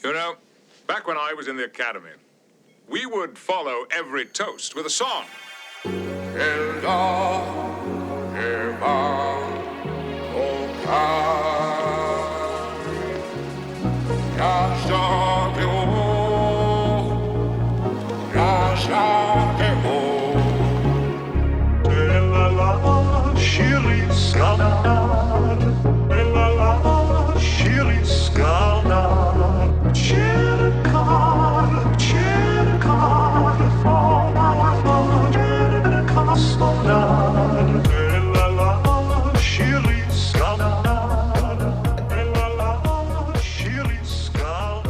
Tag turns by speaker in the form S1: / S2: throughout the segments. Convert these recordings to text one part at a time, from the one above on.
S1: You know, back when I was in the academy, we would follow every toast with a song.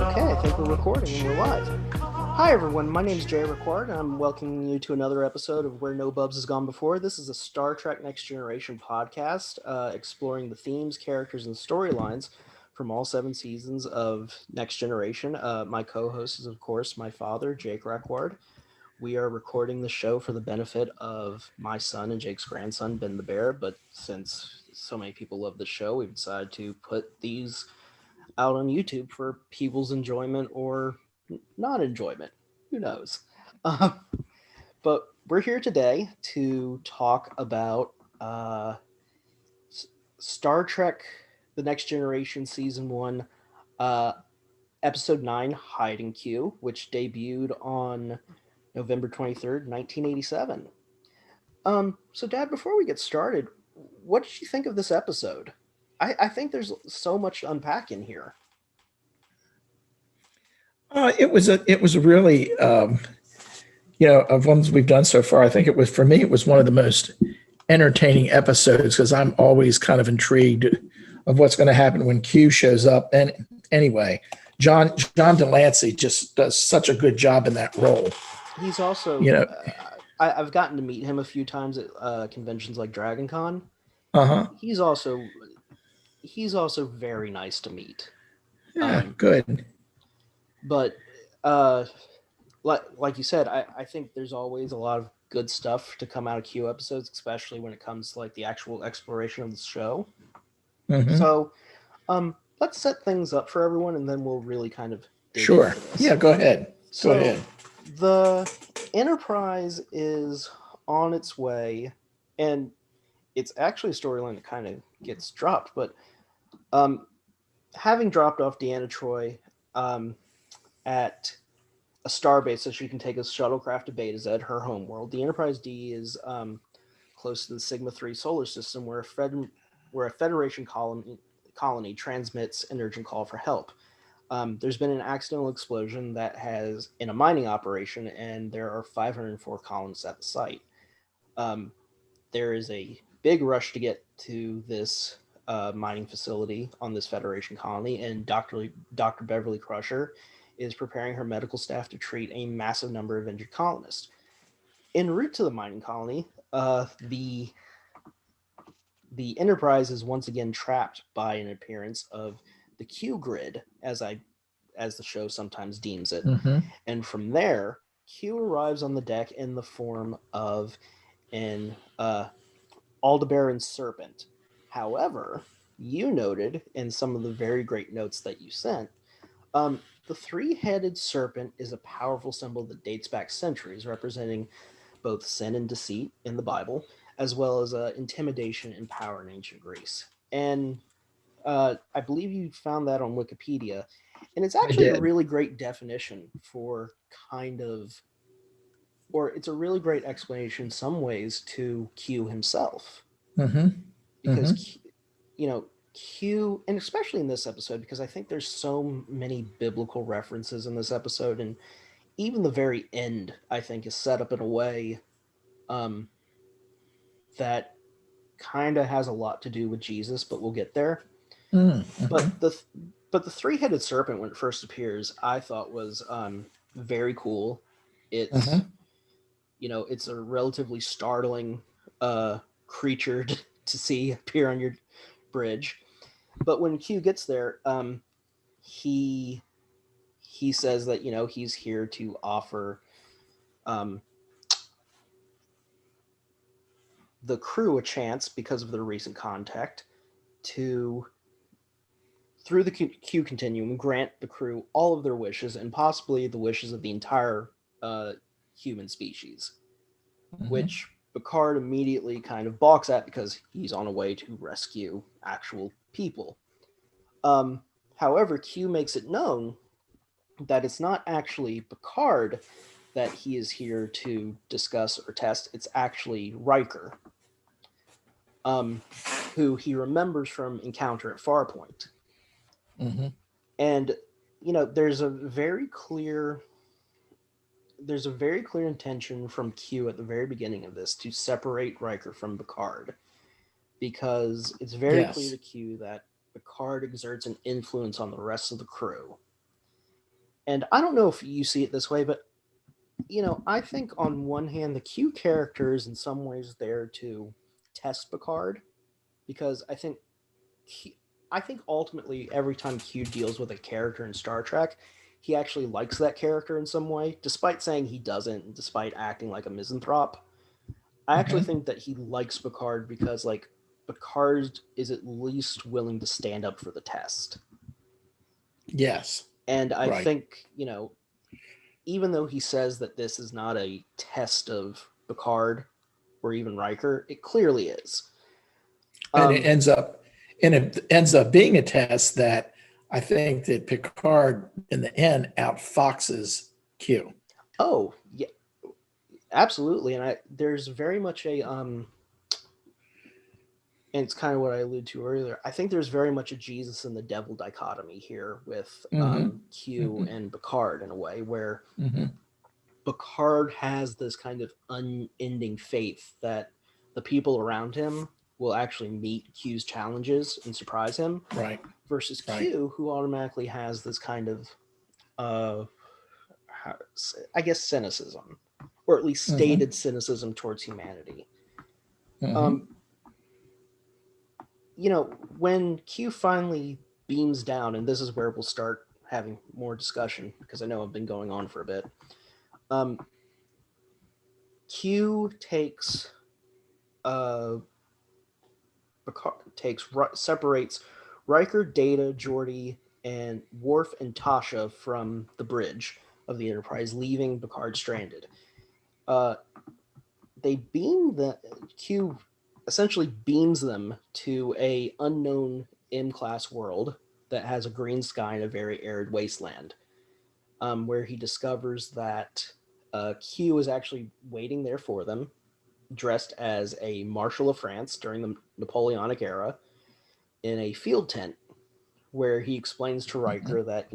S2: Okay, I think we're recording and we're live. Hi everyone, my name is Jay Ricard and I'm welcoming you to another episode of Where No Bubs Has Gone Before. This is a Star Trek Next Generation podcast exploring the themes, characters, and storylines from all 7 seasons of Next Generation. My co-host is, of course, my father, Jake Ricard. We are recording the show for the benefit of my son and Jake's grandson, Ben the Bear, but since so many people love the show, we've decided to put these out on YouTube for people's enjoyment or not enjoyment. Who knows? But we're here today to talk about Star Trek The Next Generation Season 1, Episode 9, Hide and Q, which debuted on November 23rd, 1987. So, Dad, before we get started, what did you think of this episode? I think there's so much to unpack in here.
S3: It was a really, of ones we've done so far, I think it was one of the most entertaining episodes because I'm always kind of intrigued of what's going to happen when Q shows up. And anyway, John Delancey just does such a good job in that role.
S2: He's also, I've gotten to meet him a few times at conventions like Dragon Con. He's also very nice to meet.
S3: Yeah, good.
S2: But like you said, I think there's always a lot of good stuff to come out of Q episodes, especially when it comes to like the actual exploration of the show. Mm-hmm. So let's set things up for everyone, and then we'll really kind of dig into this.
S3: Yeah, go ahead.
S2: Go ahead. The Enterprise is on its way, and it's actually a storyline that kind of gets dropped, but having dropped off Deanna Troi at a starbase so she can take a shuttlecraft to Beta Z, her homeworld. The Enterprise D is close to the Sigma 3 solar system where a Federation colony transmits an urgent call for help. There's been an accidental explosion that has in a mining operation, and there are 504 colonists at the site. There is a big rush to get to this mining facility on this Federation colony, and Dr. Beverly Crusher is preparing her medical staff to treat a massive number of injured colonists. En route to the mining colony, the Enterprise is once again trapped by an appearance of the Q grid, as the show sometimes deems it. Mm-hmm. And from there, Q arrives on the deck in the form of an Aldebaran serpent. However, you noted in some of the very great notes that you sent, the 3-headed serpent is a powerful symbol that dates back centuries, representing both sin and deceit in the Bible, as well as intimidation and power in ancient Greece. And I believe you found that on Wikipedia, and it's actually a really great definition for it's a really great explanation in some ways to Q himself. Mm-hmm. Because, Q, and especially in this episode, because I think there's so many biblical references in this episode, and even the very end, I think, is set up in a way that kind of has a lot to do with Jesus, but we'll get there. Mm-hmm. But the 3-headed serpent, when it first appears, I thought was very cool. It's it's a relatively startling creature to see appear on your bridge. But when Q gets there, he says that he's here to offer the crew a chance, because of their recent contact, to through the Q continuum, grant the crew all of their wishes and possibly the wishes of the entire human species, which Picard immediately kind of balks at because he's on a way to rescue actual people. However, Q makes it known that it's not actually Picard that he is here to discuss or test. It's actually Riker, who he remembers from Encounter at Farpoint. And there's a very clear intention from Q at the very beginning of this to separate Riker from Picard, because it's very clear to Q that Picard exerts an influence on the rest of the crew. And I don't know if you see it this way, but I think on one hand the Q character is in some ways there to test Picard, because I think ultimately every time Q deals with a character in Star Trek, he actually likes that character in some way, despite saying he doesn't, and despite acting like a misanthrope. I actually think that he likes Picard because, like, Picard is at least willing to stand up for the test.
S3: Yes.
S2: And I think, even though he says that this is not a test of Picard or even Riker, it clearly is.
S3: And it ends up being a test that I think that Picard in the end outfoxes Q.
S2: Oh, yeah, absolutely. And there's very much a and it's kind of what I alluded to earlier. I think there's very much a Jesus and the devil dichotomy here with Q and Picard, in a way where Picard has this kind of unending faith that the people around him will actually meet Q's challenges and surprise him.
S3: Right.
S2: Versus Q, who automatically has this kind of, I guess, cynicism, or at least stated cynicism towards humanity. When Q finally beams down, and this is where we'll start having more discussion, because I know I've been going on for a bit. Q separates Riker, Data, Geordi, and Worf and Tasha from the bridge of the Enterprise, leaving Picard stranded. Q essentially beams them to a unknown M-class world that has a green sky and a very arid wasteland, where he discovers that Q is actually waiting there for them, dressed as a Marshal of France during the Napoleonic era, in a field tent, where he explains to Riker that,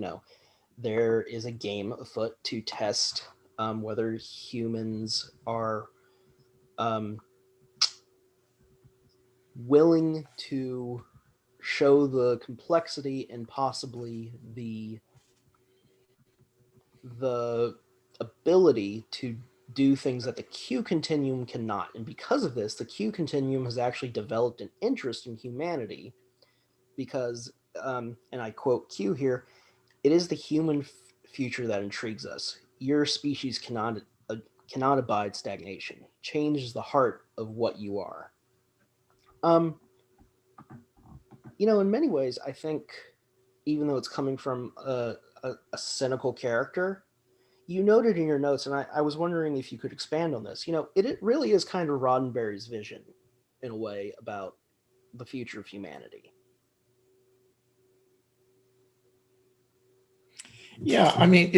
S2: there is a game afoot to test whether humans are willing to show the complexity and possibly the ability to do things that the Q continuum cannot. And because of this, the Q continuum has actually developed an interest in humanity because, and I quote Q here, "It is the human future that intrigues us. Your species cannot abide stagnation. Change is the heart of what you are." In many ways, I think, even though it's coming from a cynical character, you noted in your notes, and I was wondering if you could expand on this. It really is kind of Roddenberry's vision, in a way, about the future of humanity.
S3: Yeah, I mean,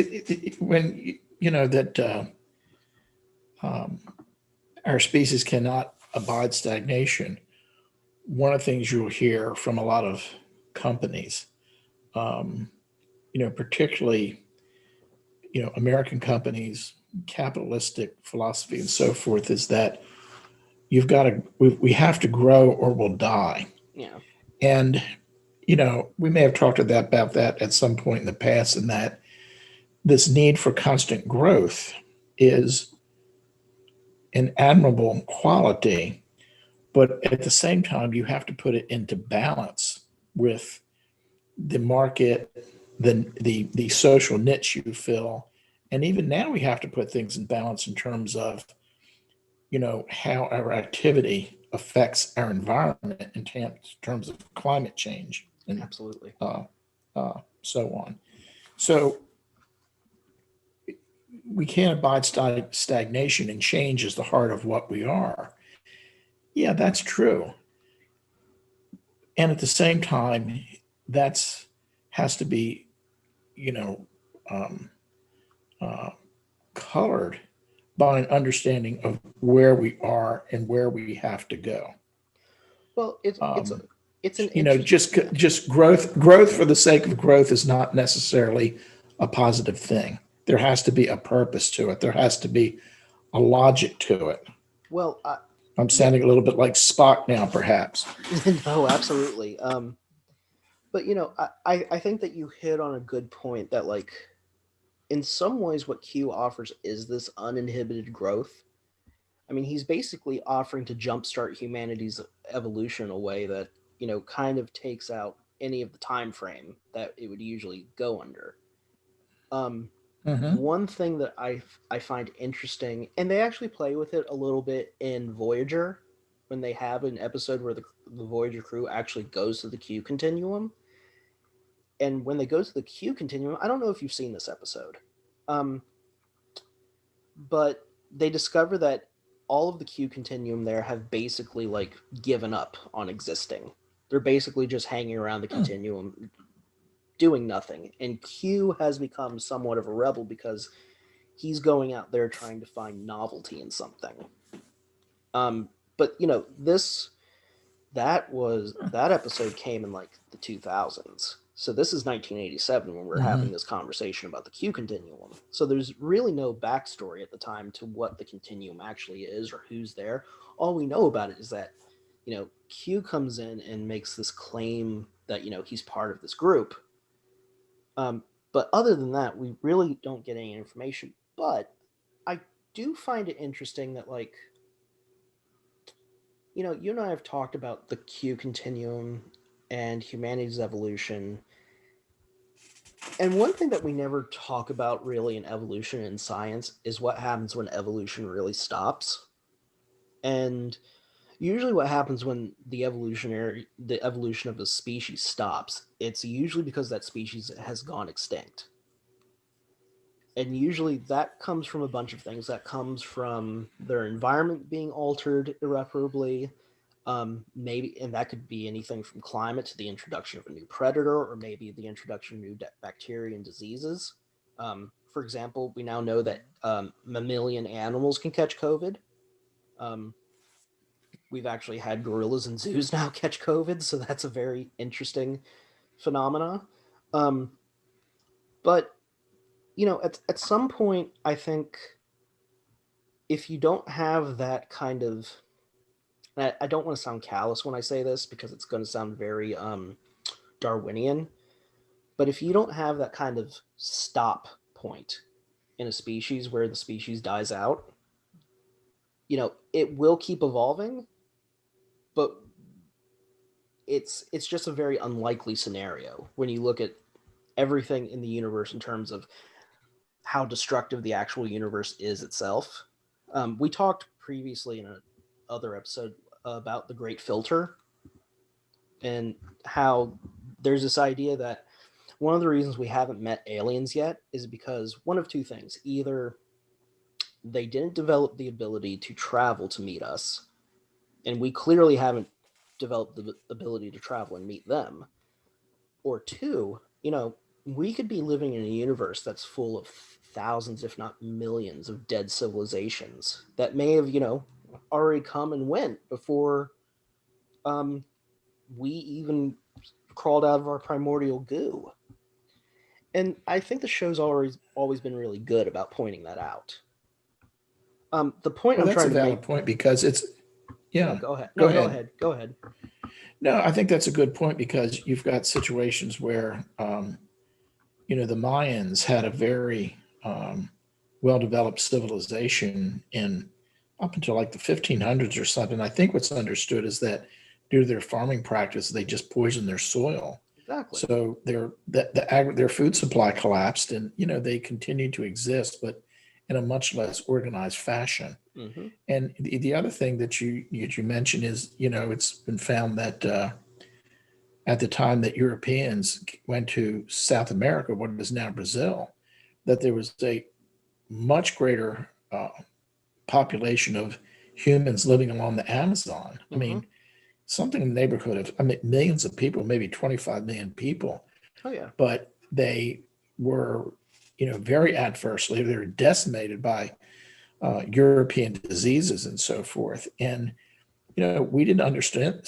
S3: when that our species cannot abide stagnation, one of the things you'll hear from a lot of companies, particularly American companies, capitalistic philosophy, and so forth, is that we have to grow or we'll die.
S2: Yeah,
S3: and we may have talked about that at some point in the past, and that this need for constant growth is an admirable quality, but at the same time, you have to put it into balance with the market, the social niche you fill. And even now we have to put things in balance in terms of, how our activity affects our environment in terms of climate change. And,
S2: absolutely.
S3: so on. So we can't abide stagnation, and change is the heart of what we are. Yeah, that's true. And at the same time, that's has to be, you know, um, uh, colored by an understanding of where we are and where we have to go.
S2: Well, it's an
S3: You know,
S2: interesting.
S3: just growth for the sake of growth is not necessarily a positive thing. There has to be a purpose to it. There has to be a logic to it.
S2: Well,
S3: I'm
S2: yeah,
S3: sounding a little bit like Spock now, perhaps.
S2: no, absolutely. But I think that you hit on a good point that, like, in some ways what Q offers is this uninhibited growth. I mean, he's basically offering to jumpstart humanity's evolution in a way that, kind of takes out any of the time frame that it would usually go under. Um,
S3: Hmm.
S2: One thing that I find interesting, and they actually play with it a little bit in Voyager, when they have an episode where the Voyager crew actually goes to the Q continuum. And when they go to the Q continuum, I don't know if you've seen this episode, um, but they discover that all of the Q continuum there have basically, like, given up on existing. They're basically just hanging around the continuum doing nothing. And Q has become somewhat of a rebel because he's going out there trying to find novelty in something. But that episode came in, like, the 2000s. So this is 1987 when we're
S3: Hmm.
S2: having this conversation about the Q continuum. So there's really no backstory at the time to what the continuum actually is or who's there. All we know about it is that, Q comes in and makes this claim that, he's part of this group. But other than that, we really don't get any information. But I do find it interesting that, like, you and I have talked about the Q continuum and humanity's evolution. And one thing that we never talk about really in evolution and science is what happens when evolution really stops. And usually what happens when the evolution of a species stops, it's usually because that species has gone extinct. And usually that comes from a bunch of things. That comes from their environment being altered irreparably. Maybe, and that could be anything from climate to the introduction of a new predator, or maybe the introduction of new bacteria and diseases. For example, we now know that mammalian animals can catch COVID. Um, we've actually had gorillas in zoos now catch COVID, so that's a very interesting phenomena. Um, but at some point, I think if you don't have that kind of, and I don't want to sound callous when I say this because it's going to sound very Darwinian, but if you don't have that kind of stop point in a species where the species dies out, it will keep evolving, but it's just a very unlikely scenario when you look at everything in the universe in terms of how destructive the actual universe is itself. We talked previously in another episode about the Great Filter and how there's this idea that one of the reasons we haven't met aliens yet is because one of two things. Either they didn't develop the ability to travel to meet us, and we clearly haven't developed the ability to travel and meet them, or two, we could be living in a universe that's full of thousands, if not millions, of dead civilizations that may have, already come and went before um, we even crawled out of our primordial goo. And I think the show's always been really good about pointing that out. The point
S3: Well,
S2: I'm
S3: that's a
S2: trying to
S3: valid
S2: make.
S3: point because
S2: Yeah,
S3: yeah,
S2: go ahead.
S3: go
S2: No, go
S3: ahead.
S2: ahead. Go ahead.
S3: No, I think that's a good point because you've got situations where, the Mayans had a very well-developed civilization in up until like the 1500s or something. I think what's understood is that due to their farming practice, they just poisoned their soil.
S2: Exactly.
S3: So their food supply collapsed, and they continued to exist, but in a much less organized fashion.
S2: Hmm.
S3: And the other thing that you mentioned is, it's been found that at the time that Europeans went to South America, what is now Brazil, that there was a much greater population of humans living along the Amazon. I mean, something in the neighborhood of, millions of people, maybe 25 million people.
S2: Oh yeah.
S3: But they were, very adversely, they were decimated by European diseases and so forth. And, we didn't understand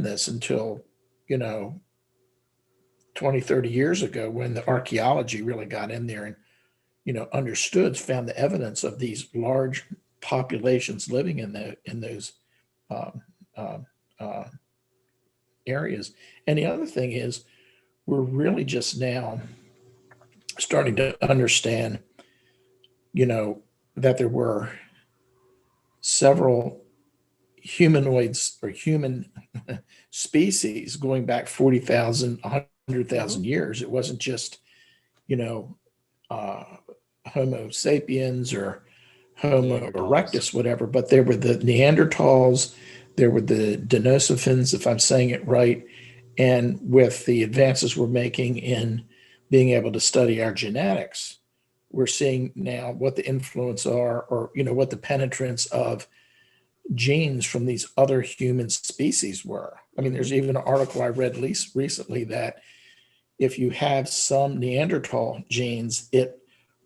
S3: this until, 20, 30 years ago when the archaeology really got in there and, understood, found the evidence of these large populations living in those uh, uh, areas. And the other thing is, we're really just now starting to understand, that there were several humanoids or human species going back 40,000, 100,000 years. It wasn't just, uh, Homo sapiens or Homo erectus, whatever, but there were the Neanderthals, there were the Denisovans, if I'm saying it right. And with the advances we're making in being able to study our genetics, we're seeing now what the influence are, or, what the penetrance of genes from these other human species were. I mean, there's even an article I read recently that if you have some Neanderthal genes,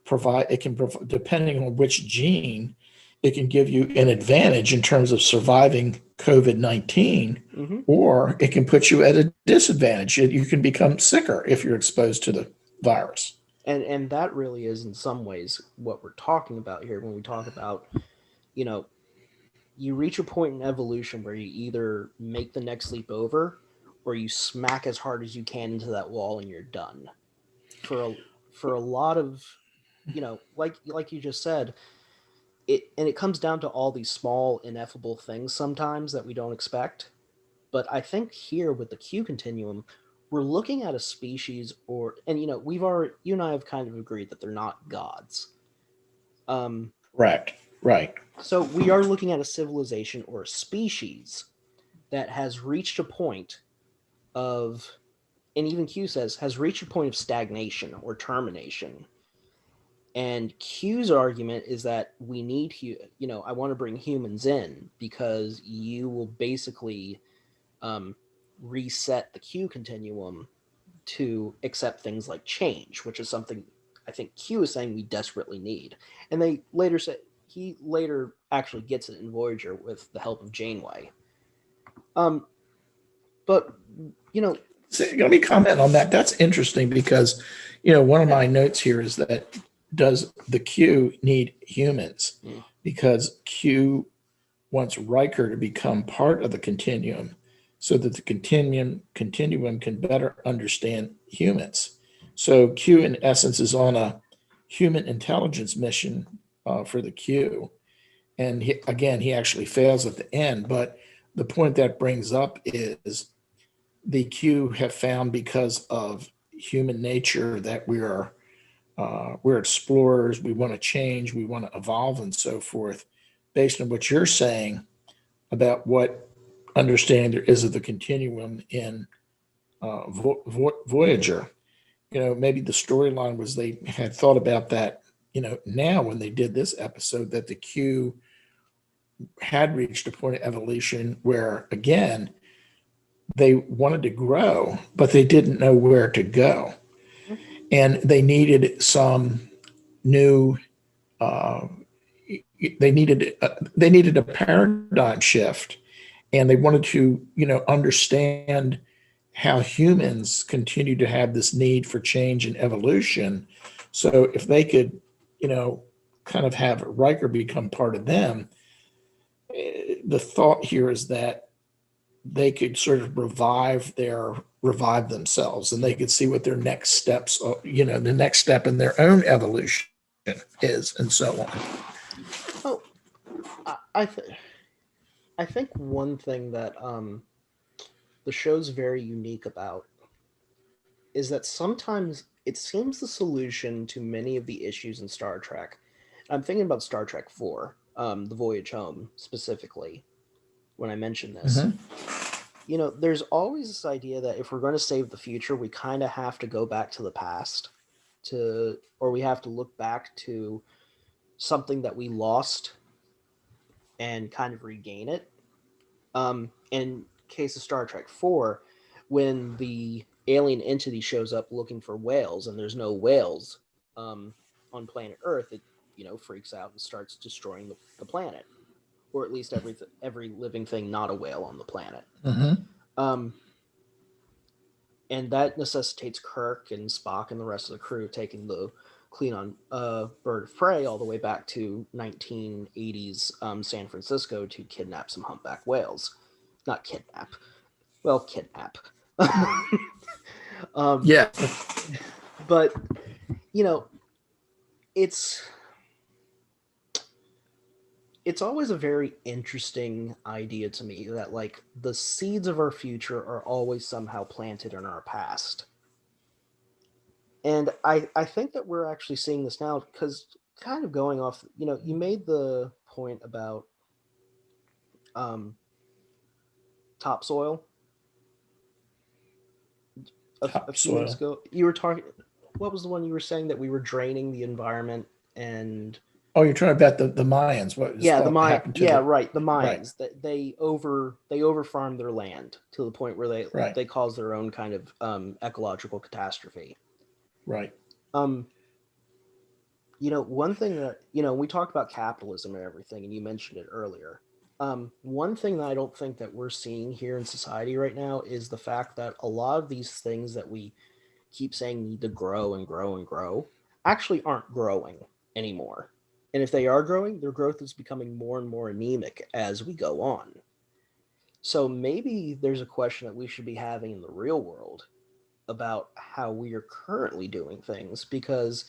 S3: depending on which gene, it can give you an advantage in terms of surviving COVID-19, or it can put you at a disadvantage. You can become sicker if you're exposed to the virus.
S2: And that really is in some ways what we're talking about here when we talk about, you reach a point in evolution where you either make the next leap over or you smack as hard as you can into that wall and you're done. For a lot of, like you just said, it comes down to all these small ineffable things sometimes that we don't expect. But I think here with the Q continuum, we're looking at a species, and you and I have kind of agreed that they're not gods.
S3: Right.
S2: So we are looking at a civilization or a species that has reached a point of, and even Q says, has reached a point of stagnation or termination. And Q's argument is that we need, I want to bring humans in because you will basically reset the Q continuum to accept things like change, which is something I think Q is saying we desperately need. And they later say he later actually gets it in Voyager with the help of Janeway. But
S3: So let me comment on that. That's interesting because, one of my notes here is that does the Q need humans? Because Q wants Riker to become part of the continuum so that the continuum can better understand humans. So Q, in essence, is on a human intelligence mission for the Q. And he actually fails at the end. But the point that brings up is the Q have found, because of human nature, that we're explorers, we want to change, we want to evolve and so forth. Based on what you're saying about what understanding there is of the continuum in Voyager, maybe the storyline was they had thought about that, now when they did this episode, that the Q had reached a point of evolution where, again, they wanted to grow, but they didn't know where to go. And they needed some new, they needed a paradigm shift, and they wanted to, understand how humans continue to have this need for change and evolution. So if they could, kind of have Riker become part of them, the thought here is that they could sort of revive themselves, and they could see what their next steps are, the next step in their own evolution is, and so on.
S2: Oh, I think one thing that the show's very unique about is that sometimes it seems the solution to many of the issues in Star Trek. I'm thinking about Star Trek 4, The Voyage Home specifically, when I mention this. there's always this idea that if we're going to save the future, we kind of have to go back to the past or we have to look back to something that we lost and kind of regain it. In case of Star Trek 4, when the alien entity shows up looking for whales and there's no whales on planet Earth, it freaks out and starts destroying the planet, or at least every living thing not a whale on the planet. Um, and that necessitates Kirk and Spock and the rest of the crew taking the Klingon bird of prey all the way back to 1980s San Francisco to kidnap some humpback whales. Not kidnap. Well, kidnap.
S3: Yeah.
S2: But, it's always a very interesting idea to me that, like, the seeds of our future are always somehow planted in our past. And I think that we're actually seeing this now because kind of going off, you made the point about topsoil a few minutes ago. You were talking, what was the one you were saying that we were draining the environment and...
S3: Oh, you're talking about the Mayans. What
S2: yeah, the Mayans. Yeah, right. The Mayans.
S3: Right.
S2: That they overfarmed their land to the point where they cause their own kind of ecological catastrophe.
S3: Right.
S2: One thing that we talked about capitalism and everything, and you mentioned it earlier. One thing that I don't think that we're seeing here in society right now is the fact that a lot of these things that we keep saying need to grow and grow and grow actually aren't growing anymore. And if they are growing, their growth is becoming more and more anemic as we go on. So maybe there's a question that we should be having in the real world about how we are currently doing things, because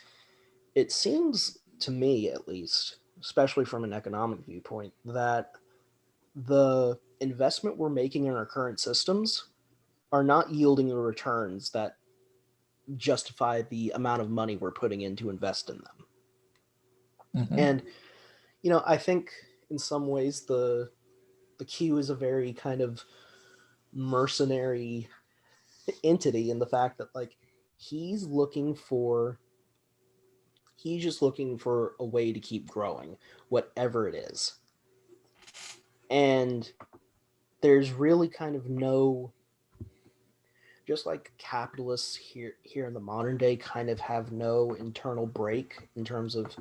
S2: it seems to me, at least, especially from an economic viewpoint, that the investment we're making in our current systems are not yielding the returns that justify the amount of money we're putting in to invest in them. And, I think in some ways the Q is a very kind of mercenary entity in the fact that, like, he's just looking for a way to keep growing, whatever it is. And there's really kind of no, just like capitalists here in the modern day kind of have no internal break in terms of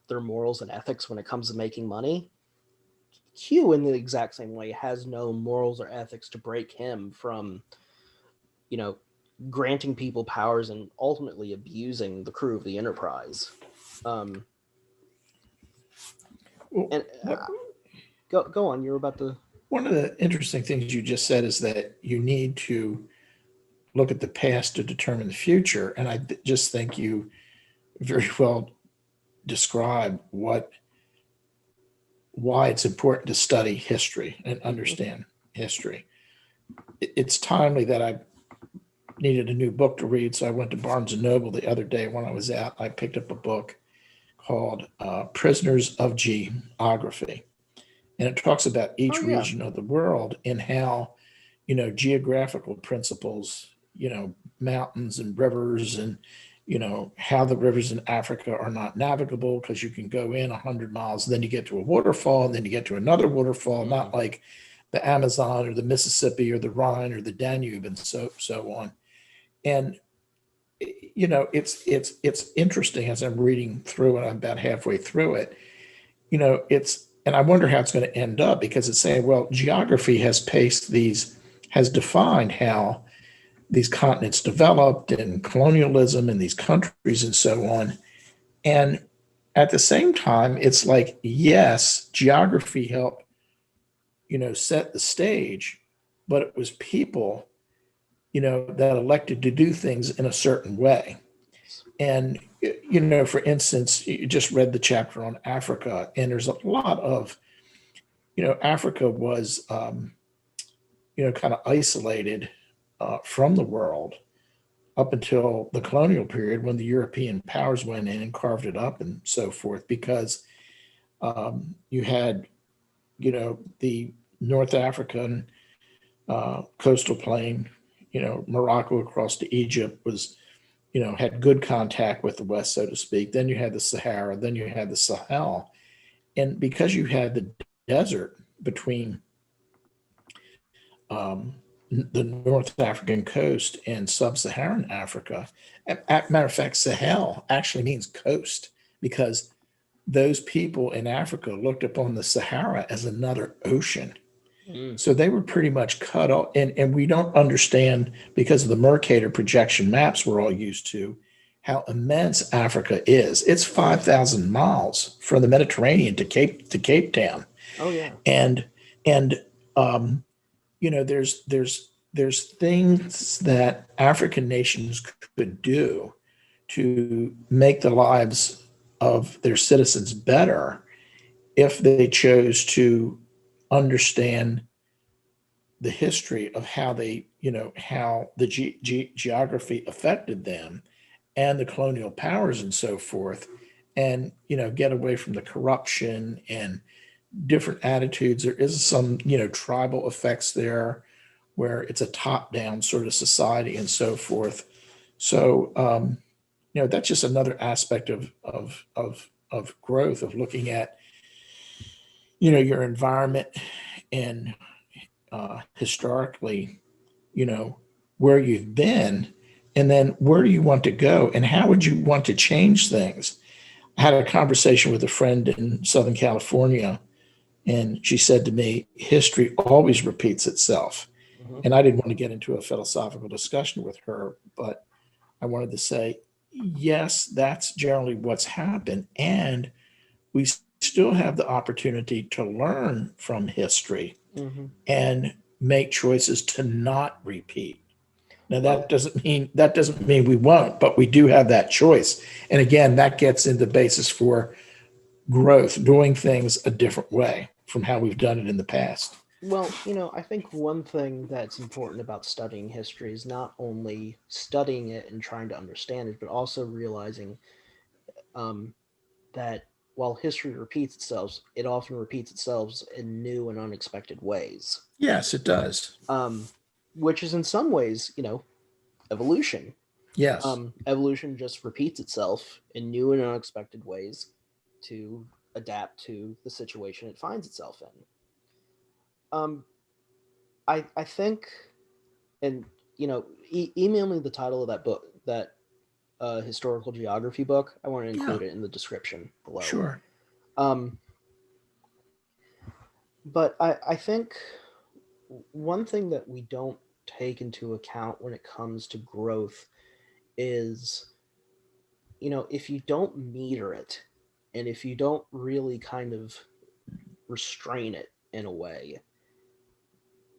S2: their morals and ethics when it comes to making money. Q, in the exact same way, has no morals or ethics to break him from, granting people powers and ultimately abusing the crew of the Enterprise. Go on. You're about to.
S3: One of the interesting things you just said is that you need to look at the past to determine the future, and I just think you very well describe why it's important to study history and understand history. It's timely that I needed a new book to read, so I went to Barnes and Noble the other day when I was out. I picked up a book called Prisoners of Geography, and it talks about each region of the world and how, geographical principles, mountains and rivers, and how the rivers in Africa are not navigable because you can go in 100 miles, and then you get to a waterfall, and then you get to another waterfall, not like the Amazon or the Mississippi or the Rhine or the Danube and so on. And it's interesting as I'm reading through it. I'm about halfway through it. And I wonder how it's going to end up, because it's saying, well, geography has defined how these continents developed and colonialism in these countries and so on. And at the same time, it's like, yes, geography helped, set the stage, but it was people, that elected to do things in a certain way. And, for instance, you just read the chapter on Africa, and there's a lot of, Africa was, kind of isolated from the world up until the colonial period, when the European powers went in and carved it up and so forth, because you had, the North African coastal plain, Morocco across to Egypt was, had good contact with the West, so to speak. Then you had the Sahara, then you had the Sahel. And because you had the desert between the North African coast and sub-Saharan Africa, matter of fact, Sahel actually means coast because those people in Africa looked upon the Sahara as another ocean.
S2: Mm.
S3: So they were pretty much cut off. And we don't understand, because of the Mercator projection maps we're all used to, how immense Africa is. It's 5,000 miles from the Mediterranean to Cape Town.
S2: Oh yeah.
S3: And there's things that African nations could do to make the lives of their citizens better if they chose to understand the history of how how the geography affected them and the colonial powers and so forth, and get away from the corruption and different attitudes. There is some tribal effects there where it's a top-down sort of society and so forth. So that's just another aspect of growth, of looking at your environment and historically, where you've been, and then where do you want to go, and how would you want to change things. I had a conversation with a friend in Southern California, and she said to me, history always repeats itself.
S2: Mm-hmm.
S3: And I didn't want to get into a philosophical discussion with her, but I wanted to say, yes, that's generally what's happened. And we still have the opportunity to learn from history
S2: Mm-hmm.
S3: and make choices to not repeat. Now
S2: Well,
S3: that doesn't mean we won't, but we do have that choice. And again, that gets into the basis for growth, doing things a different way from how we've done it in the past.
S2: Well, I think one thing that's important about studying history is not only studying it and trying to understand it, but also realizing that while history repeats itself, it often repeats itself in new and unexpected ways.
S3: Yes, it does.
S2: Which is in some ways, evolution.
S3: Yes.
S2: Evolution just repeats itself in new and unexpected ways to adapt to the situation it finds itself in. Um, I think, and email me the title of that book, that historical geography book. I want to
S3: Yeah,
S2: include it in the description below.
S3: sure.
S2: Um, but I think one thing that we don't take into account when it comes to growth is, if you don't meter it, and if you don't really kind of restrain it in a way,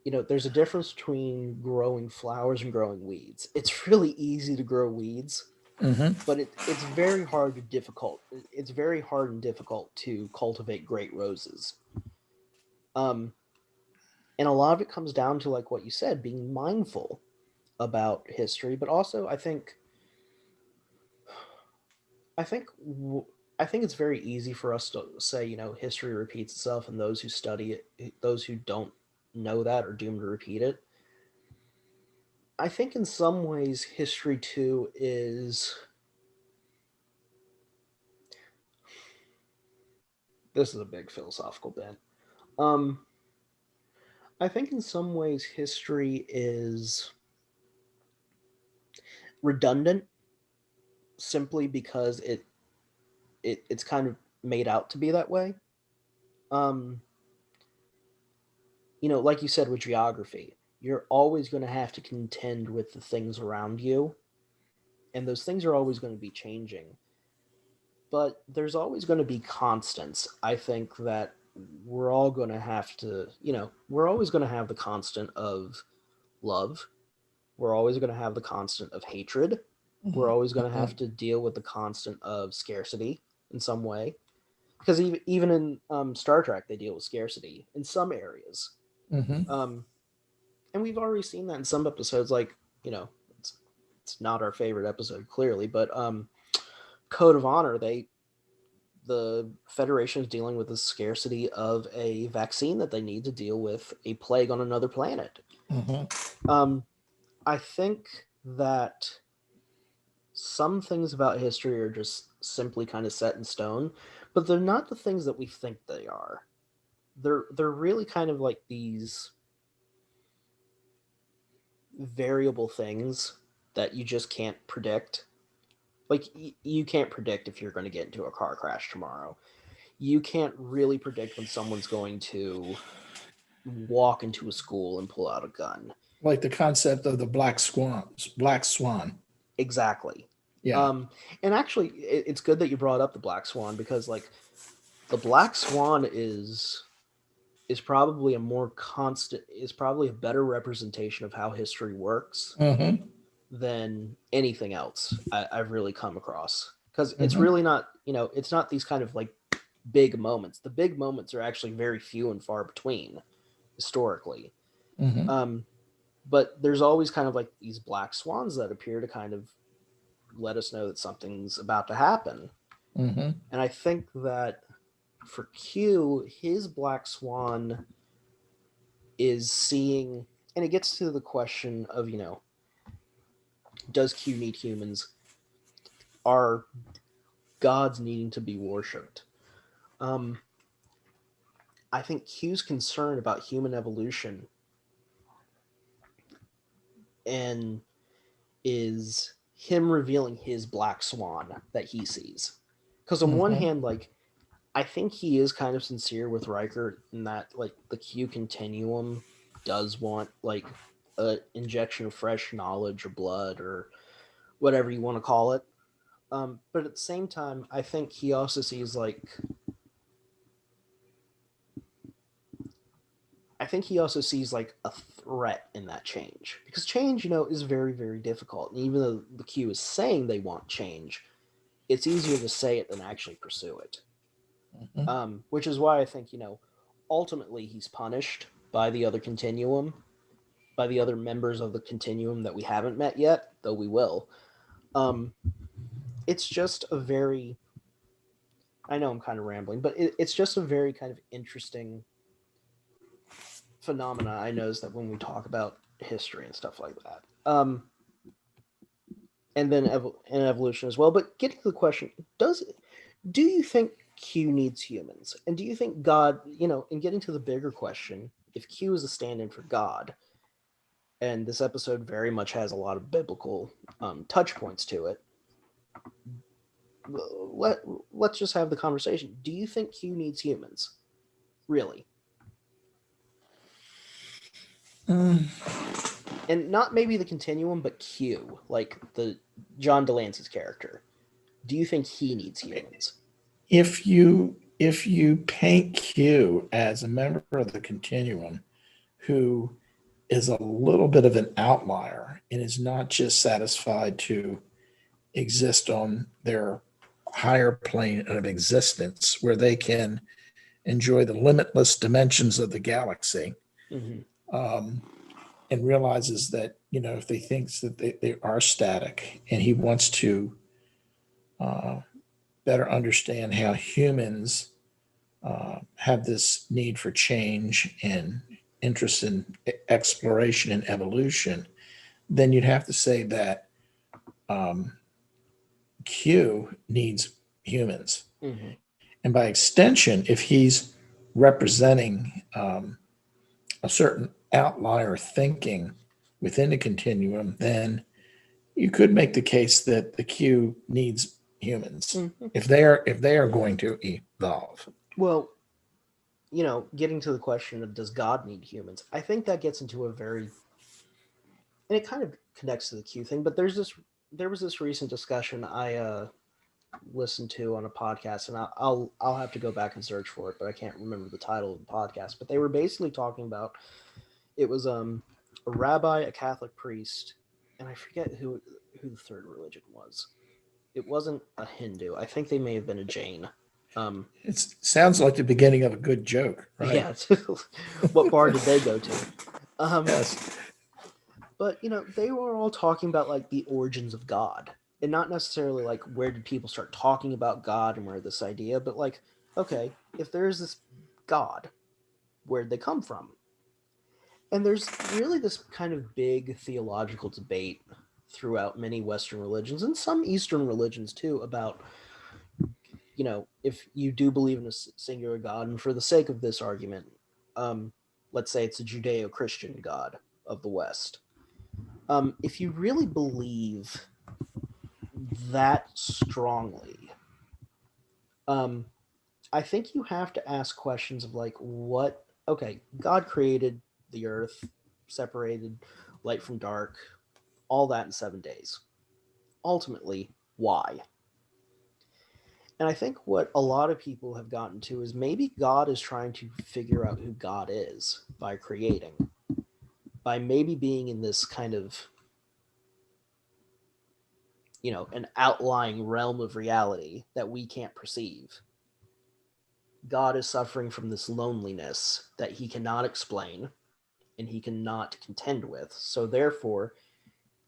S2: there's a difference between growing flowers and growing weeds. It's really easy to grow weeds,
S3: Hmm.
S2: but it's very hard and difficult. It's very hard and difficult to cultivate great roses. Um, and a lot of it comes down to, like what you said, being mindful about history, but also I think I think it's very easy for us to say, history repeats itself, and those who study it, those who don't know that, are doomed to repeat it. I think in some ways, history too is. This is a big philosophical bit. Um, I think in some ways, history is redundant simply because it's kind of made out to be that way. Um, like you said with geography, you're always going to have to contend with the things around you, and those things are always going to be changing. But there's always going to be constants. I think that we're all going to have to, we're always going to have the constant of love. We're always going to have the constant of hatred. We're always going to have to deal with the constant of scarcity in some way. Because even in Star Trek, they deal with scarcity in some areas.
S3: Hmm.
S2: Um, and we've already seen that in some episodes, like, it's not our favorite episode, clearly, but Code of Honor, the Federation is dealing with the scarcity of a vaccine that they need to deal with a plague on another planet. I think that some things about history are just simply kind of set in stone, but they're not the things that we think they are. They're really kind of like these variable things that you just can't predict. Like you can't predict if you're going to get into a car crash tomorrow. You can't really predict when someone's going to walk into a school and pull out a gun.
S3: Like the concept of the black swan.
S2: Exactly.
S3: Yeah.
S2: And actually, it's good that you brought up the black swan, because like the black swan is probably a more constant, is probably a better representation of how history works than anything else I've really come across. Because it's really not, it's not these kind of like big moments. The big moments are actually very few and far between historically. But there's always kind of like these black swans that appear to kind of let us know that something's about to happen. And I think that for Q, his black swan is seeing, and it gets to the question of, does Q need humans? Are gods needing to be worshipped? I think Q's concern about human evolution and is him revealing his black swan that he sees. Because on one hand, like, I think he is kind of sincere with Riker in that, like, the Q continuum does want, like, an injection of fresh knowledge or blood or whatever you want to call it. But at the same time, I think he also sees, like, a threat in that change. Because change, is very, very difficult. And even though the Q is saying they want change, it's easier to say it than actually pursue it. Which is why I think, ultimately he's punished by the other continuum, by the other members of the continuum that we haven't met yet, though we will. It's just a very, I know I'm kind of rambling, but it's just a very kind of interesting phenomena I notice that when we talk about history and stuff like that. And then in evolution as well. But getting to the question, do you think Q needs humans? And do you think God, in getting to the bigger question, if Q is a stand-in for God, and this episode very much has a lot of biblical touch points to it, let's just have the conversation. Do you think Q needs humans? Really? And not maybe the continuum, but Q, like the John Delancey's character. Do you think he needs humans?
S3: If you paint Q as a member of the continuum who is a little bit of an outlier and is not just satisfied to exist on their higher plane of existence where they can enjoy the limitless dimensions of the galaxy, and realizes that, if they thinks that they are static, and he wants to better understand how humans have this need for change and interest in exploration and evolution, then you'd have to say that Q needs humans. And by extension, if he's representing a certain outlier thinking within the continuum, then you could make the case that the Q needs humans if they are going to evolve.
S2: Well, getting to the question of does God need humans, I think that gets into a very, and it kind of connects to the Q thing, but there was this recent discussion I listened to on a podcast, and I'll have to go back and search for it, but I can't remember the title of the podcast. But they were basically talking about, it was a rabbi, a Catholic priest, and I forget who the third religion was. It wasn't a Hindu. I think they may have been a Jain.
S3: It sounds like the beginning of a good joke, right?
S2: Yeah. What bar did they go to?
S3: Yes.
S2: But they were all talking about like the origins of God, and not necessarily like where did people start talking about God and where this idea, but like, okay, if there's this God, where'd they come from? And there's really this kind of big theological debate throughout many Western religions and some Eastern religions too about, if you do believe in a singular God, and for the sake of this argument, let's say it's a Judeo-Christian God of the West. If you really believe that strongly, I think you have to ask questions of like, okay, God created the earth, separated light from dark, all that in 7 days. Ultimately, why? And I think what a lot of people have gotten to is maybe God is trying to figure out who God is by creating, by maybe being in this kind of, an outlying realm of reality that we can't perceive. God is suffering from this loneliness that he cannot explain and he cannot contend with. So therefore,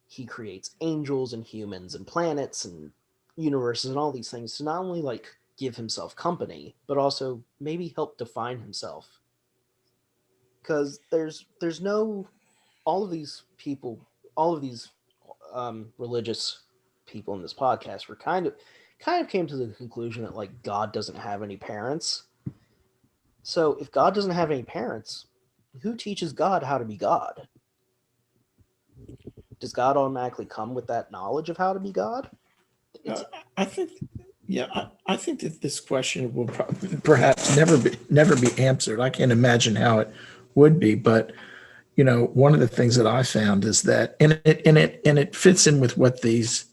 S2: he creates angels and humans and planets and universes and all these things to not only like give himself company, but also maybe help define himself. Because there's no all of these people, all of these religious people in this podcast were kind of came to the conclusion that like God doesn't have any parents. So if God doesn't have any parents, who teaches God how to be God? Does God automatically come with that knowledge of how to be God? It's
S3: I think, yeah, I think that this question will perhaps never be answered. I can't imagine how it would be, but one of the things that I found is that, and it fits in with what this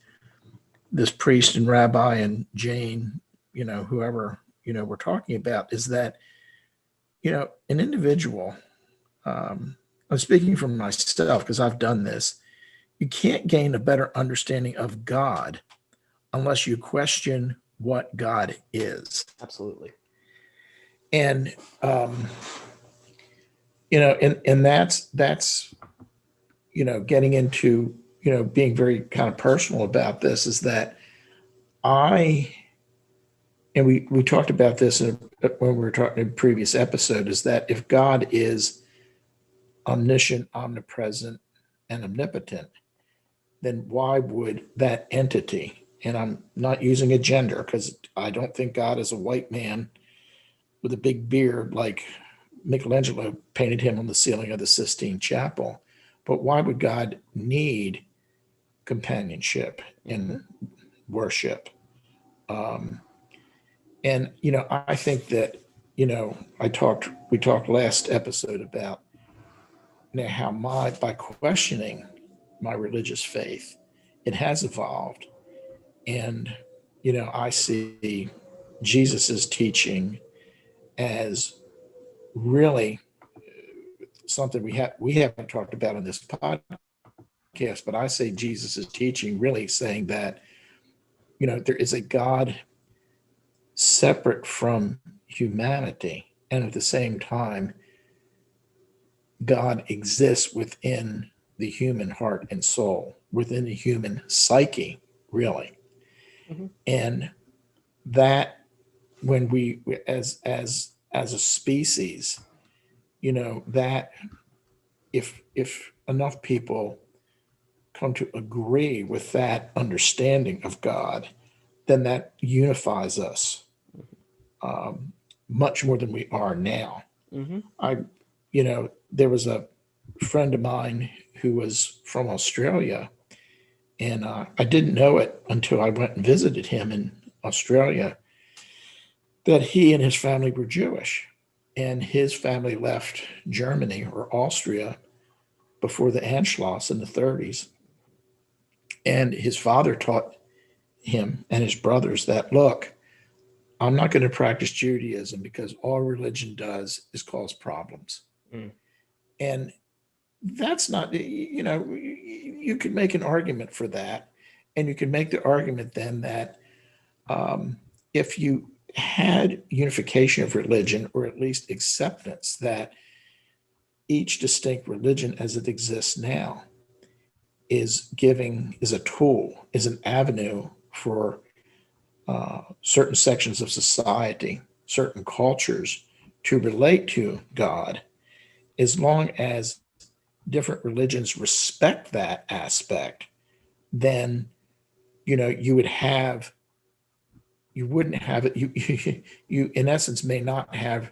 S3: priest and rabbi and Jane, whoever we're talking about, is that an individual. I'm speaking for myself because I've done this. You can't gain a better understanding of God unless you question what God is.
S2: absolutely.
S3: And and that's getting into being very kind of personal about this, is that we talked about this when we were talking in a previous episode, is that if God is omniscient, omnipresent, and omnipotent, then why would that entity, and I'm not using a gender because I don't think God is a white man with a big beard like Michelangelo painted him on the ceiling of the Sistine Chapel, but why would God need companionship and worship? And I think that we talked last episode about how by questioning my religious faith, it has evolved. And, I see Jesus's teaching as really something we haven't talked about in this podcast, but I say Jesus's teaching really saying that, there is a God separate from humanity. And at the same time, God exists within the human heart and soul, within the human psyche, really.
S2: Mm-hmm.
S3: And that when we as a species, that if enough people come to agree with that understanding of God, then that unifies us much more than we are now.
S2: Mm-hmm.
S3: There was a friend of mine who was from Australia, and I didn't know it until I went and visited him in Australia, that he and his family were Jewish. And his family left Germany or Austria before the Anschluss in the 30s. And his father taught him and his brothers that, look, I'm not going to practice Judaism because all religion does is cause problems.
S2: Mm.
S3: And that's not, you could make an argument for that. And you can make the argument then that if you had unification of religion, or at least acceptance that each distinct religion as it exists now is a tool, is an avenue for certain sections of society, certain cultures to relate to God, as long as different religions respect that aspect, then you wouldn't have it. You in essence may not have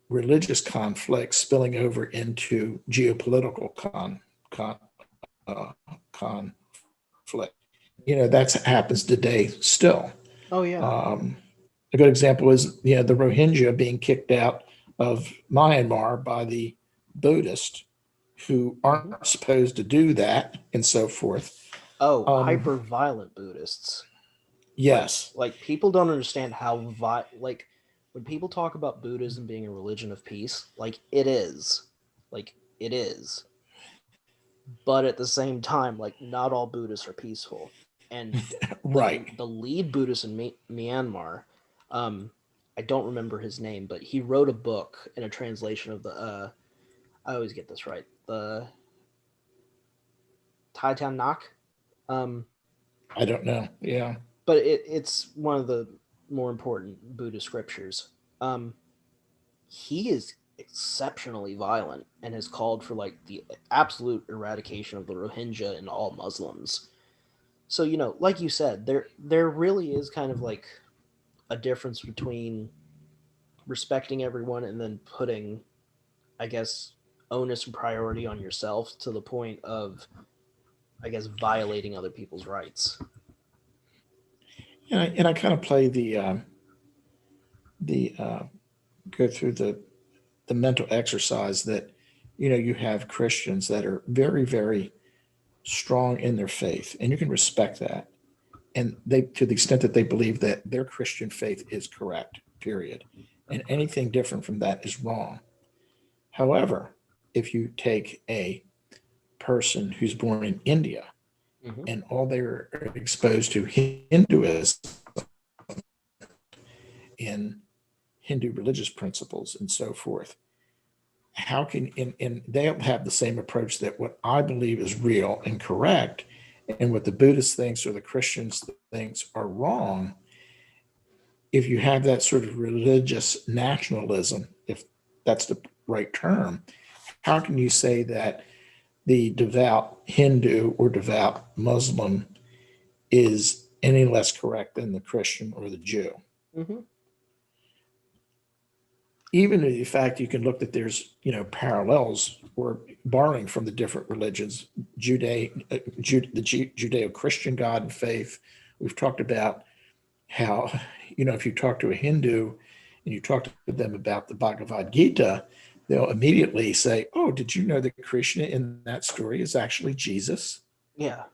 S3: religious conflicts spilling over into geopolitical con, uh, conflict. That happens today still.
S2: Oh yeah.
S3: A good example is the Rohingya being kicked out of Myanmar by the Buddhists who
S2: Mhm.
S3: aren't supposed to do that and so forth.
S2: Oh,
S3: Um,
S2: hyper violent Buddhists. Like
S3: yes,
S2: like people don't understand how like when people talk about Buddhism being a religion of peace, like it is. Like it is. But at the same time, like not all Buddhists are peaceful. And
S3: right.
S2: the lead Buddhist in Myanmar, um, I don't remember his name, but he wrote a book in a translation of the I always get this right, the Titan Nak. Um,
S3: I don't know. Yeah.
S2: but it's one of the more important Buddhist scriptures. Um, he is exceptionally violent and has called for like the absolute eradication of the Rohingya and all Muslims. So like you said, there really is kind of like a difference between respecting everyone and then putting, I guess, onus and priority on yourself to the point of, I guess, violating other people's rights.
S3: And I kind of play the go through the mental exercise that you have Christians that are very, very strong in their faith, and you can respect that, and they, to the extent that they believe that their Christian faith is correct, period, and anything different from that is wrong. However, if you take a person who's born in India
S2: Mm-hmm.
S3: and all they're exposed to Hinduism in Hindu religious principles and so forth, how can and they'll have the same approach that what I believe is real and correct, and what the Buddhist thinks or the Christians thinks are wrong. If you have that sort of religious nationalism, if that's the right term, how can you say that the devout Hindu or devout Muslim is any less correct than the Christian or the Jew?
S2: Mm-hmm.
S3: Even the fact you can look that there's parallels or borrowing from the different religions, Judeo-Christian God and faith. We've talked about how if you talk to a Hindu and you talk to them about the Bhagavad Gita, they'll immediately say, "Oh, did you know that Krishna in that story is actually Jesus?"
S2: Yeah.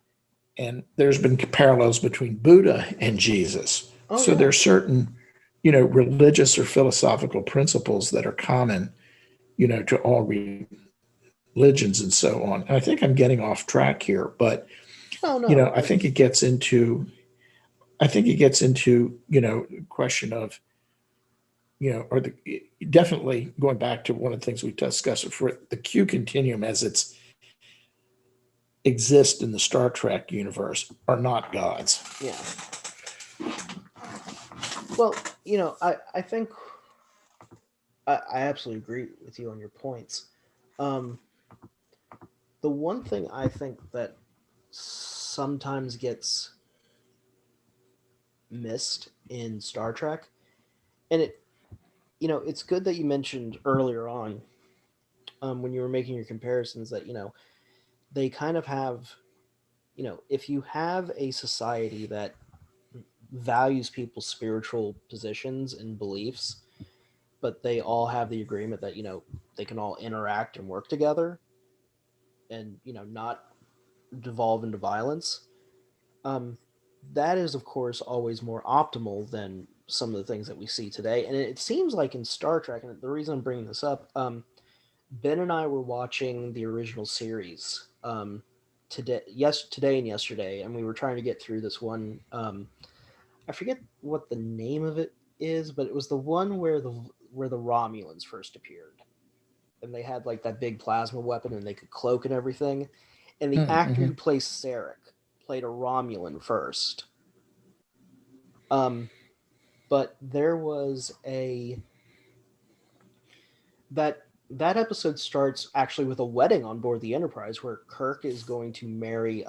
S3: And there's been parallels between Buddha and Jesus.
S2: Oh
S3: So
S2: yeah.
S3: there's certain religious or philosophical principles that are common to all religions and so on. And I think I'm getting off track here, but
S2: No, no.
S3: I think it gets into question of or the definitely going back to one of the things we discussed before, the Q continuum as it's exist in the Star Trek universe are not gods.
S2: Yeah. Well, I think I absolutely agree with you on your points. Um, the one thing I think that sometimes gets missed in Star Trek, and it's good that you mentioned earlier on, when you were making your comparisons, that they kind of have, if you have a society that values people's spiritual positions and beliefs, but they all have the agreement that they can all interact and work together, and not devolve into violence. Um, that is, of course, always more optimal than some of the things that we see today. And it seems like in Star Trek, and the reason I'm bringing this up, Ben and I were watching the original series today and yesterday, and we were trying to get through this one. I forget what the name of it is, but it was the one where the Romulans first appeared, and they had like that big plasma weapon, and they could cloak and everything. and the actor who plays Sarek played a Romulan first. But there was that episode starts actually with a wedding on board the Enterprise where Kirk is going to marry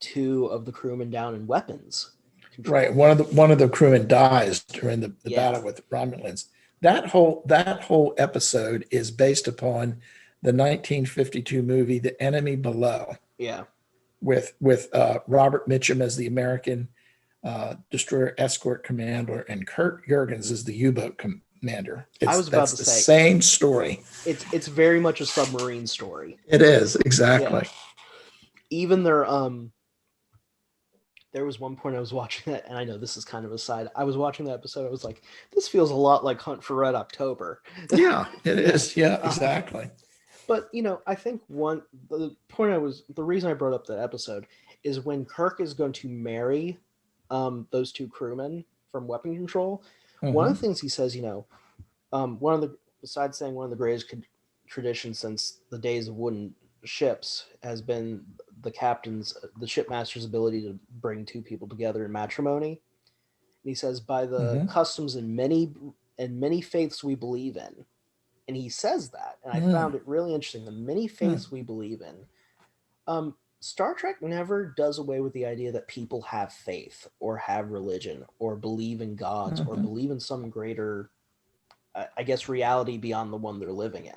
S2: two of the crewmen down in weapons control.
S3: Right. One of the crewmen dies during the
S2: Yeah.
S3: battle with Romulans. That whole episode is based upon the 1952 movie The Enemy Below.
S2: Yeah.
S3: With Robert Mitchum as the American destroyer escort commander and Kurt Jurgens as the U-boat commander.
S2: I was about to
S3: the
S2: say,
S3: same story.
S2: It's very much a submarine story.
S3: It is, exactly.
S2: Yeah. Even there was one point I was watching that, and I know this is kind of a side. I was watching the episode. I was like, this feels a lot like Hunt for Red October.
S3: Yeah, it is. Yeah, exactly.
S2: But, I think the reason I brought up that episode is when Kirk is going to marry those two crewmen from weapon control. One of the things he says, besides saying one of the greatest traditions since the days of wooden ships has been the shipmaster's ability to bring two people together in matrimony. And he says, by the customs and many faiths we believe in. And he says that, and I found it really interesting. The many faiths we believe in. Star Trek never does away with the idea that people have faith or have religion or believe in gods or believe in some greater, I guess, reality beyond the one they're living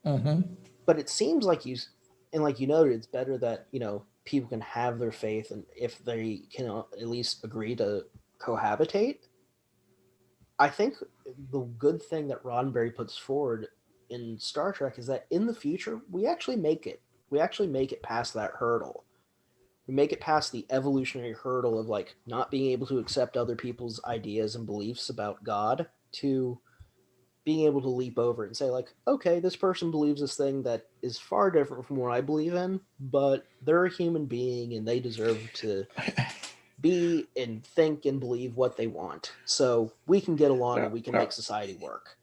S2: in. But it seems like like you noted, it's better that, people can have their faith, and if they can at least agree to cohabitate. I think the good thing that Roddenberry puts forward in Star Trek is that in the future, we actually make it. We actually make it past that hurdle. We make it past the evolutionary hurdle of like not being able to accept other people's ideas and beliefs about God to being able to leap over it and say like, okay, this person believes this thing that is far different from what I believe in, but they're a human being and they deserve to be and think and believe what they want. So we can get along and we can make society work.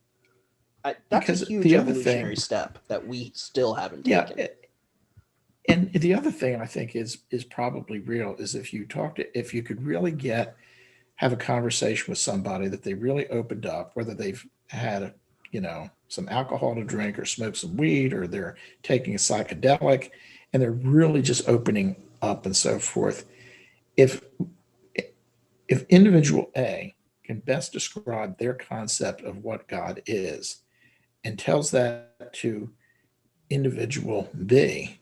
S2: That's a huge evolutionary step that we still haven't taken.
S3: And the other thing I think is probably real is if you could really have a conversation with somebody that they really opened up, whether they've had some alcohol to drink or smoke some weed or they're taking a psychedelic and they're really just opening up and so forth. If individual A can best describe their concept of what God is and tells that to individual B,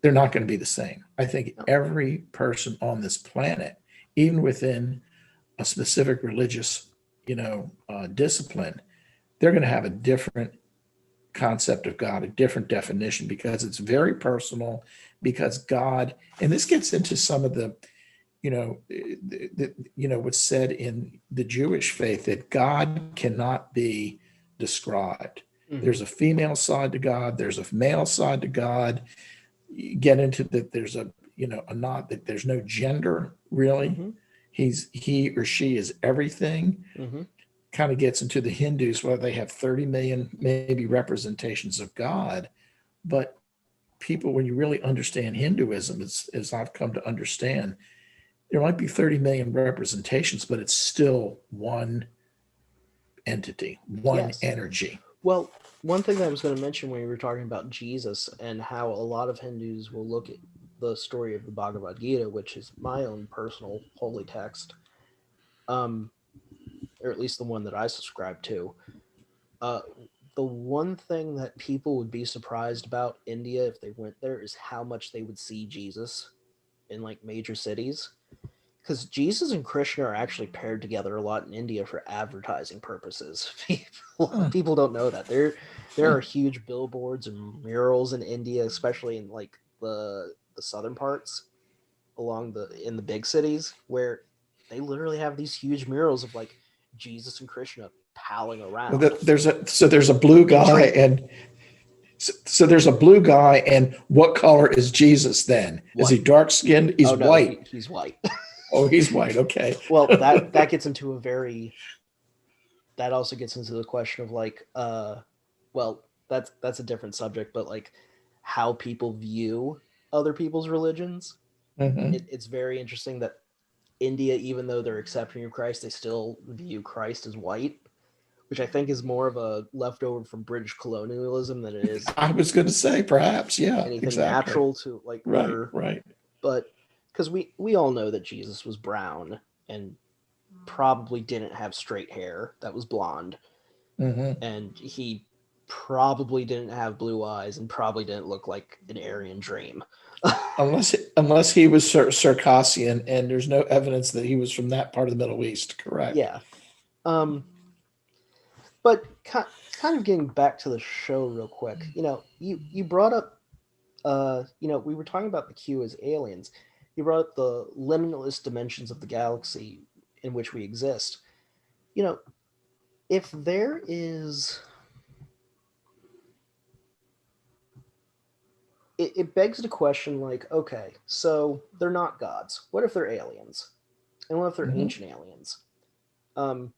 S3: they're not going to be the same. I think every person on this planet, even within a specific religious, discipline, they're going to have a different concept of God, a different definition, because it's very personal, because God, and this gets into some of the, what's said in the Jewish faith, that God cannot be described. There's a female side to God. There's a male side to God. You get into that. There's that there's no gender really. He or she is everything. Kind of gets into the Hindus, where they have 30 million maybe representations of God. But people, when you really understand Hinduism, as I've come to understand, there might be 30 million representations, but it's still one entity, one energy.
S2: Well, one thing that I was going to mention when we were talking about Jesus and how a lot of Hindus will look at the story of the Bhagavad Gita, which is my own personal holy text, or at least the one that I subscribe to. The one thing that people would be surprised about India if they went there is how much they would see Jesus in like major cities. Because Jesus and Krishna are actually paired together a lot in India for advertising purposes. People don't know that. There are huge billboards and murals in India, especially in like the southern parts in the big cities, where they literally have these huge murals of like Jesus and Krishna palling around.
S3: Well, there's a blue guy and there's a blue guy, and what color is Jesus then? White. Is he dark skinned? He's white.
S2: He's white.
S3: Oh, he's white. Okay.
S2: Well, that gets into that also gets into the question of like, well, that's a different subject, but like how people view other people's religions.
S3: Hmm.
S2: It's very interesting that India, even though they're accepting of Christ, they still view Christ as white, which I think is more of a leftover from British colonialism than it is
S3: I was going to say, perhaps, yeah,
S2: anything
S3: exactly.
S2: natural to like
S3: Right,
S2: we're.
S3: right.
S2: But because we all know that Jesus was brown and probably didn't have straight hair that was blonde,
S3: Hmm.
S2: and he probably didn't have blue eyes and probably didn't look like an Aryan dream.
S3: Unless he was Circassian, and there's no evidence that he was from that part of the Middle East. Correct.
S2: Yeah. Um, but kind of getting back to the show real quick, you brought up, we were talking about the Q as aliens. You brought up the limitless dimensions of the galaxy in which we exist. You know, if there is, it begs the question, like, okay, so they're not gods. What if they're aliens? And what if they're
S3: Hmm.
S2: ancient aliens?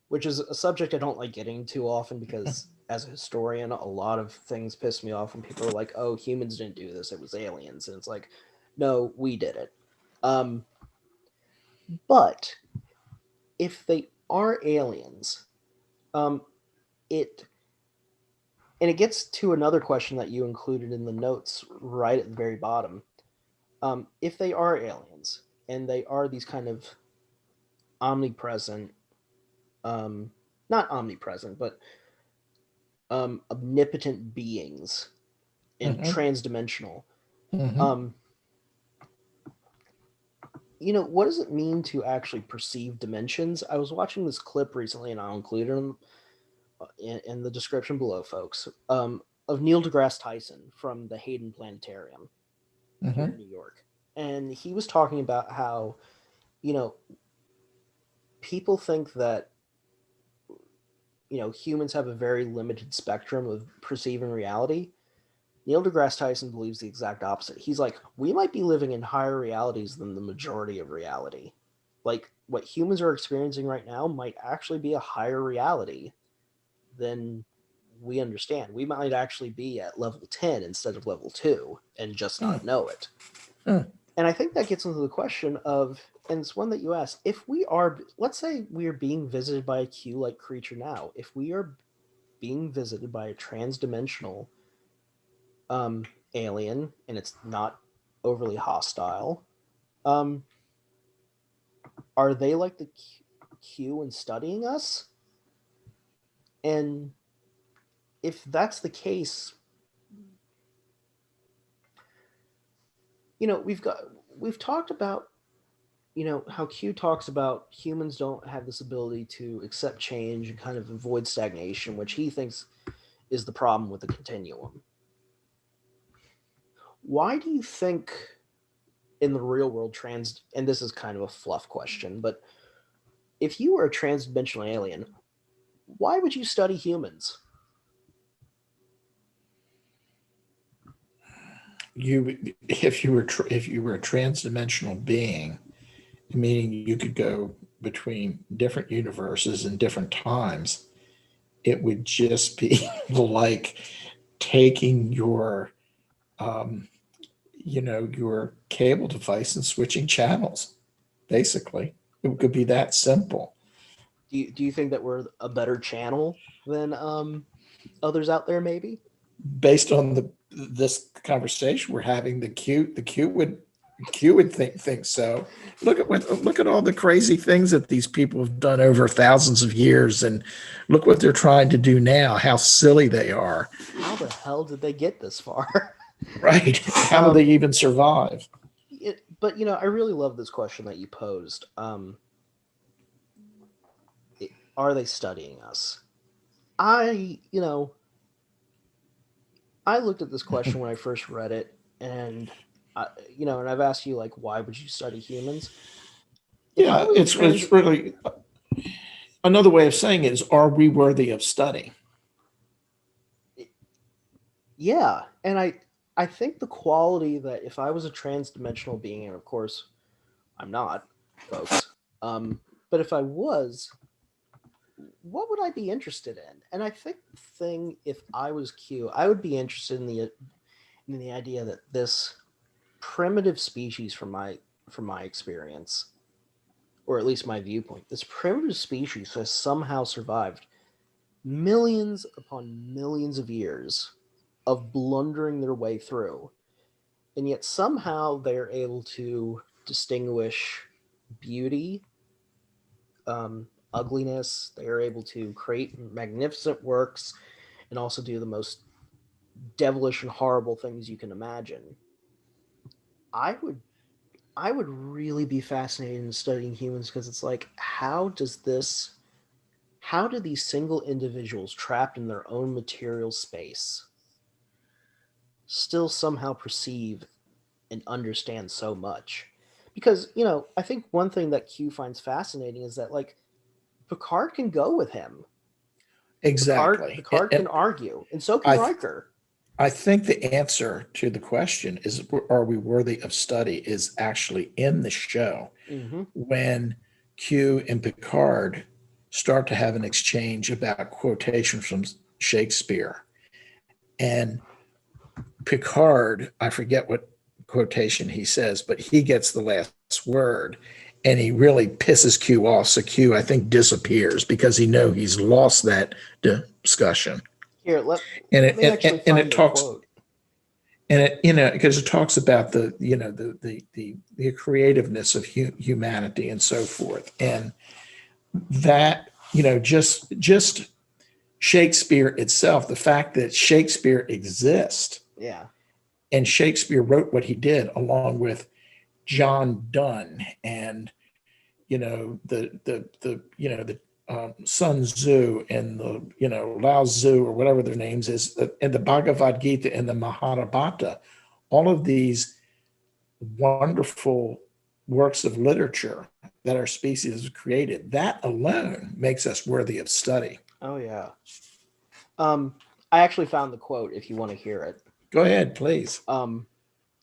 S2: Which is a subject I don't like getting too often because, as a historian, a lot of things piss me off when people are like, "Oh, humans didn't do this; it was aliens," and it's like, "No, we did it." Um, but if they are aliens, um, it and it gets to another question that you included in the notes right at the very bottom. If they are aliens and they are these kind of omnipresent, um, not omnipresent, but omnipotent beings and
S3: Hmm.
S2: transdimensional.
S3: Hmm.
S2: Um, what does it mean to actually perceive dimensions? I was watching this clip recently, and I'll include them in the description below, folks, of Neil deGrasse Tyson from the Hayden Planetarium here in
S3: Hmm.
S2: New York. And he was talking about how, you know, people think that, humans have a very limited spectrum of perceiving reality. Neil deGrasse Tyson believes the exact opposite. He's like, we might be living in higher realities than the majority of reality. Like, what humans are experiencing right now might actually be a higher reality than we understand. We might actually be at level 10 instead of level 2 and just not know it.
S3: Hmm.
S2: And I think that gets into the question of, and it's one that you asked, if we are, let's say we are being visited by a Q-like creature now, if we are being visited by a transdimensional alien and it's not overly hostile, um, are they like the Q in studying us? And if that's the case, we've talked about, how Q talks about humans don't have this ability to accept change and kind of avoid stagnation, which he thinks is the problem with the continuum. Why do you think in the real world and this is kind of a fluff question, but if you were a transdimensional alien, why would you study humans?
S3: If you were a transdimensional being, meaning you could go between different universes and different times, it would just be like taking um, your cable device and switching channels. Basically, it could be that simple.
S2: Do you think that we're a better channel than others out there? Maybe.
S3: Based on this conversation we're having, the Q would think so. Look at all the crazy things that these people have done over thousands of years, and look what they're trying to do now. How silly they are,
S2: How the hell did they get this far?
S3: right? How do they
S2: um,
S3: even survive?
S2: but I really love this question that you posed. Are they studying us? I, you know, I looked at this question when I first read it, and and I've asked you like, why would you study humans? If I
S3: Yeah,
S2: was a trans,
S3: it's really another way of saying it is, are we worthy of study?
S2: yeah, and I think the quality that if I was a trans-dimensional being, and of course I'm not, folks, but if I was, what would I be interested in? And I think the thing, if I was Q, I would be interested in the in the idea that this primitive species, from my experience, or at least my viewpoint, this primitive species has somehow survived millions upon millions of years of blundering their way through, and yet somehow they're able to distinguish beauty, ugliness. They are able to create magnificent works and also do the most devilish and horrible things you can imagine. I would I would really be fascinated in studying humans, because it's like, how do these single individuals trapped in their own material space still somehow perceive and understand so much? Because, I think one thing that Q finds fascinating is that, like, Picard can go with him. Picard
S3: Exactly.
S2: Picard can argue, and so can
S3: I
S2: Riker.
S3: I think the answer to the question is, are we worthy of study, is actually in the show
S2: Hmm.
S3: when Q and Picard start to have an exchange about quotations from Shakespeare. And Picard, I forget what quotation he says, but he gets the last word and he really pisses Q off. So Q, I think, disappears because he's lost that discussion.
S2: Here, let
S3: And
S2: let me actually
S3: and
S2: find
S3: it
S2: the
S3: talks,
S2: quote.
S3: and it, because it talks about the creativeness of humanity and so forth, and that, just Shakespeare itself, the fact that Shakespeare exists
S2: Yeah.
S3: and Shakespeare wrote what he did along with John Donne and the Sun Tzu and the Lao Tzu, or whatever their names is, and the Bhagavad Gita and the Mahabharata, all of these wonderful works of literature that our species has created, that alone makes us worthy of study.
S2: Oh yeah. I actually found the quote if you want to hear it.
S3: Go ahead, please.
S2: Um,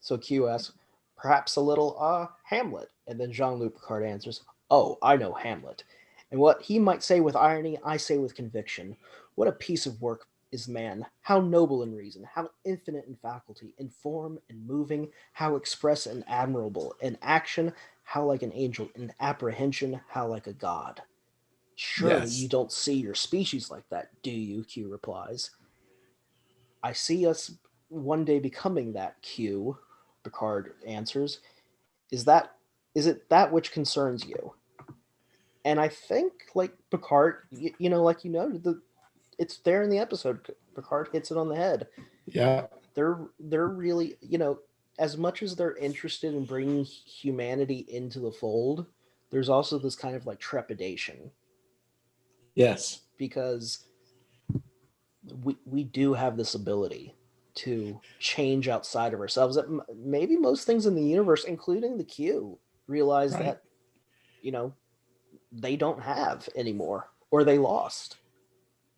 S2: so Q asks, perhaps a little Hamlet, and then Jean-Luc Picard answers, "Oh, I know Hamlet." And what he might say with irony, I say with conviction. What a piece of work is man! How noble in reason, how infinite in faculty, in form and moving, how express and admirable in action, how like an angel in apprehension, how like a god. Surely you
S3: Yes.
S2: don't see your species like that, do you? Q replies. I see us one day becoming that, Q, Picard answers. Is it that which concerns you? And I think, like Picard, like you noted, it's there in the episode. Picard hits it on the head.
S3: Yeah.
S2: They're really, as much as they're interested in bringing humanity into the fold, there's also this kind of like trepidation,
S3: Yes.
S2: because we do have this ability to change outside of ourselves that maybe most things in the universe, including the Q, realize
S3: Right.
S2: that you know they don't have anymore, or they lost.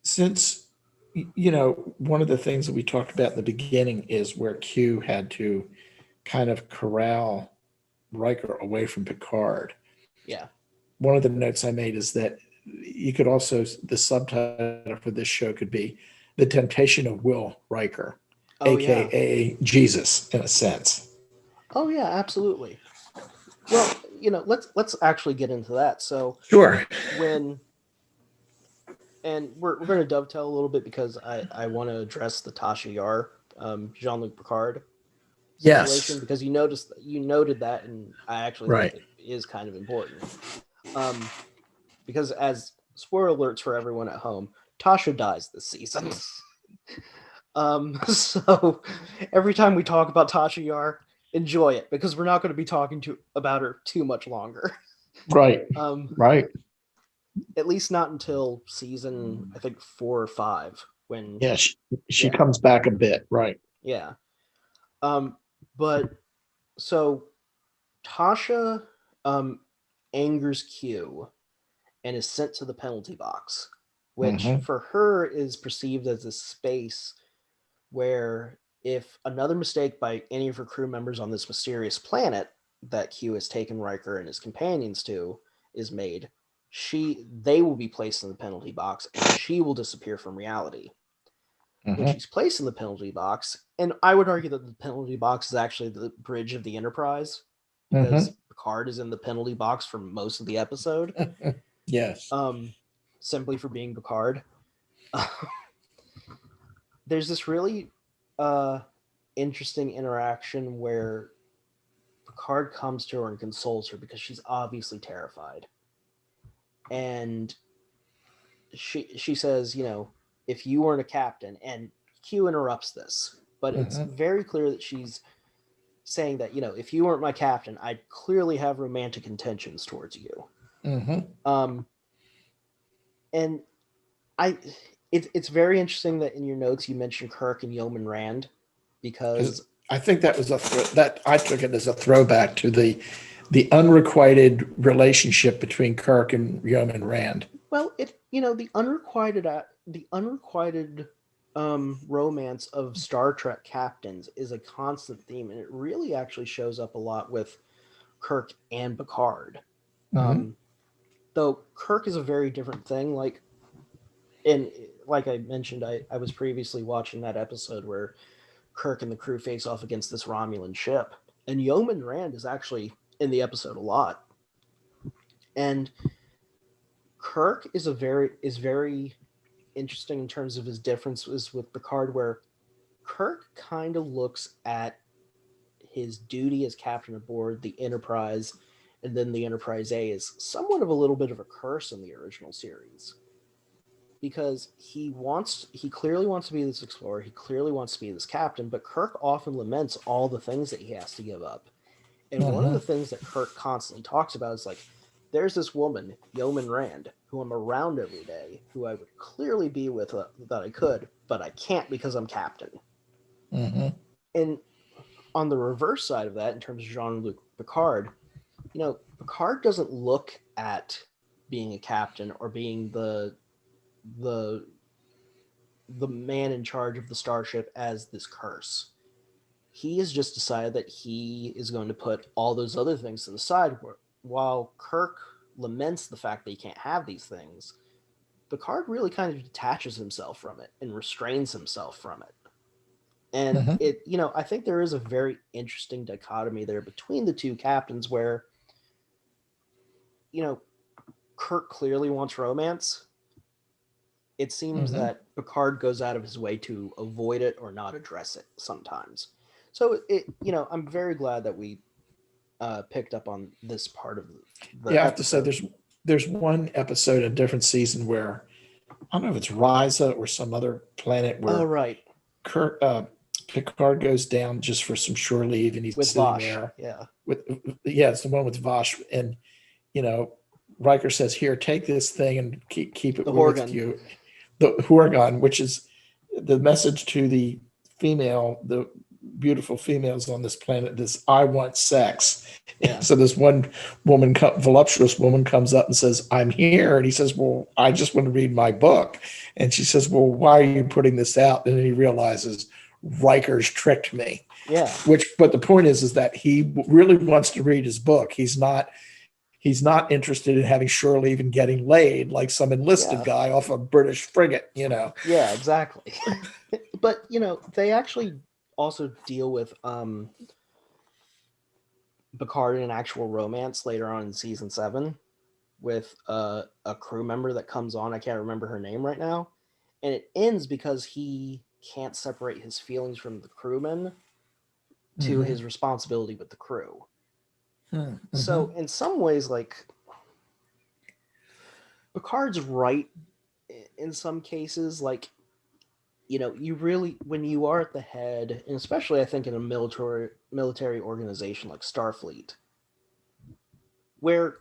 S3: Since one of the things that we talked about in the beginning is where Q had to kind of corral Riker away from Picard.
S2: Yeah.
S3: One of the notes I made is that you could also, the subtitle for this show could be "The Temptation of Will Riker,"
S2: Oh yeah.
S3: aka Jesus, in a sense.
S2: Oh yeah. Absolutely. Well, let's actually get into that. So
S3: Sure.
S2: when and we're going to dovetail a little bit, because I want to address the Tasha Yar, Jean-Luc Picard situation,
S3: Yes.
S2: because you noted that, and I actually think
S3: Right.
S2: it is kind of important. Um, because, as spoiler alerts for everyone at home, Tasha dies this season. So every time we talk about Tasha Yar, enjoy it, because we're not going to be talking about her too much longer.
S3: Right.
S2: Um,
S3: Right.
S2: at least not until season, I think, 4 or 5, when
S3: Yeah. She
S2: yeah,
S3: comes back a bit. Right.
S2: yeah. Um, but so Tasha angers Q and is sent to the penalty box, which
S3: Mm-hmm.
S2: for her is perceived as a space where, if another mistake by any of her crew members on this mysterious planet that Q has taken Riker and his companions to is made, they will be placed in the penalty box and she will disappear from reality. when she's placed in the penalty box. And I would argue that the penalty box is actually the bridge of the Enterprise, because Picard is in the penalty box for most of the episode.
S3: Yes.
S2: Simply for being Picard. There's this really interesting interaction where Picard comes to her and consoles her because she's obviously terrified. And she says, if you weren't a captain, and Q interrupts this, but it's very clear that she's saying that, if you weren't my captain, I'd clearly have romantic intentions towards you. And it's very interesting that in your notes you mentioned Kirk and Yeoman Rand, because
S3: I think that was that I took it as a throwback to the unrequited relationship between Kirk and Yeoman Rand.
S2: Well, the unrequited romance of Star Trek captains is a constant theme, and it really actually shows up a lot with Kirk and Picard. Though Kirk is a very different thing. Like I mentioned, I was previously watching that episode where Kirk and the crew face off against this Romulan ship, and Yeoman Rand is actually in the episode a lot. And Kirk is very interesting in terms of his differences with Picard, where Kirk kind of looks at his duty as captain aboard the Enterprise, and then the Enterprise A, is somewhat of a little bit of a curse in the original series. Because he clearly wants to be this explorer, he clearly wants to be this captain, but Kirk often laments all the things that he has to give up. And one of the things that Kirk constantly talks about is like, there's this woman, Yeoman Rand, who I'm around every day, who I would clearly be with that I could, but I can't because I'm captain. And on the reverse side of that, in terms of Jean-Luc Picard, Picard doesn't look at being a captain or being the man in charge of the starship as this curse. He has just decided that he is going to put all those other things to the side. While Kirk laments the fact that he can't have these things, Picard really kind of detaches himself from it and restrains himself from it. And I think there is a very interesting dichotomy there between the two captains where, Kirk clearly wants romance. It seems that Picard goes out of his way to avoid it or not address it sometimes. So I'm very glad that we picked up on this part of the
S3: I have to say there's one episode, a different season, where I don't know if it's Risa or some other planet where Kirk, Picard goes down just for some shore leave, and he's
S2: with
S3: sitting
S2: Vosh,
S3: there. It's the one with Vosh, and Riker says, "Here, take this thing and keep it with you." The Horgon, which is the message to the beautiful females on this planet, this I want sex. So this one woman, voluptuous woman, comes up and says, "I'm here." And he says, "Well, I just want to read my book." And she says, "Well, why are you putting this out?" And then he realizes Riker's tricked me. But the point is that he really wants to read his book. He's not interested in having shore leave and getting laid like some enlisted guy off a British frigate, Yeah,
S2: exactly. But, they actually also deal with Picard in an actual romance later on in season 7 with a crew member that comes on. I can't remember her name right now. And it ends because he can't separate his feelings from the crewmen to his responsibility with the crew. So in some ways, like, Picard's right in some cases. Like, you really, when you are at the head, and especially I think in a military organization like Starfleet, where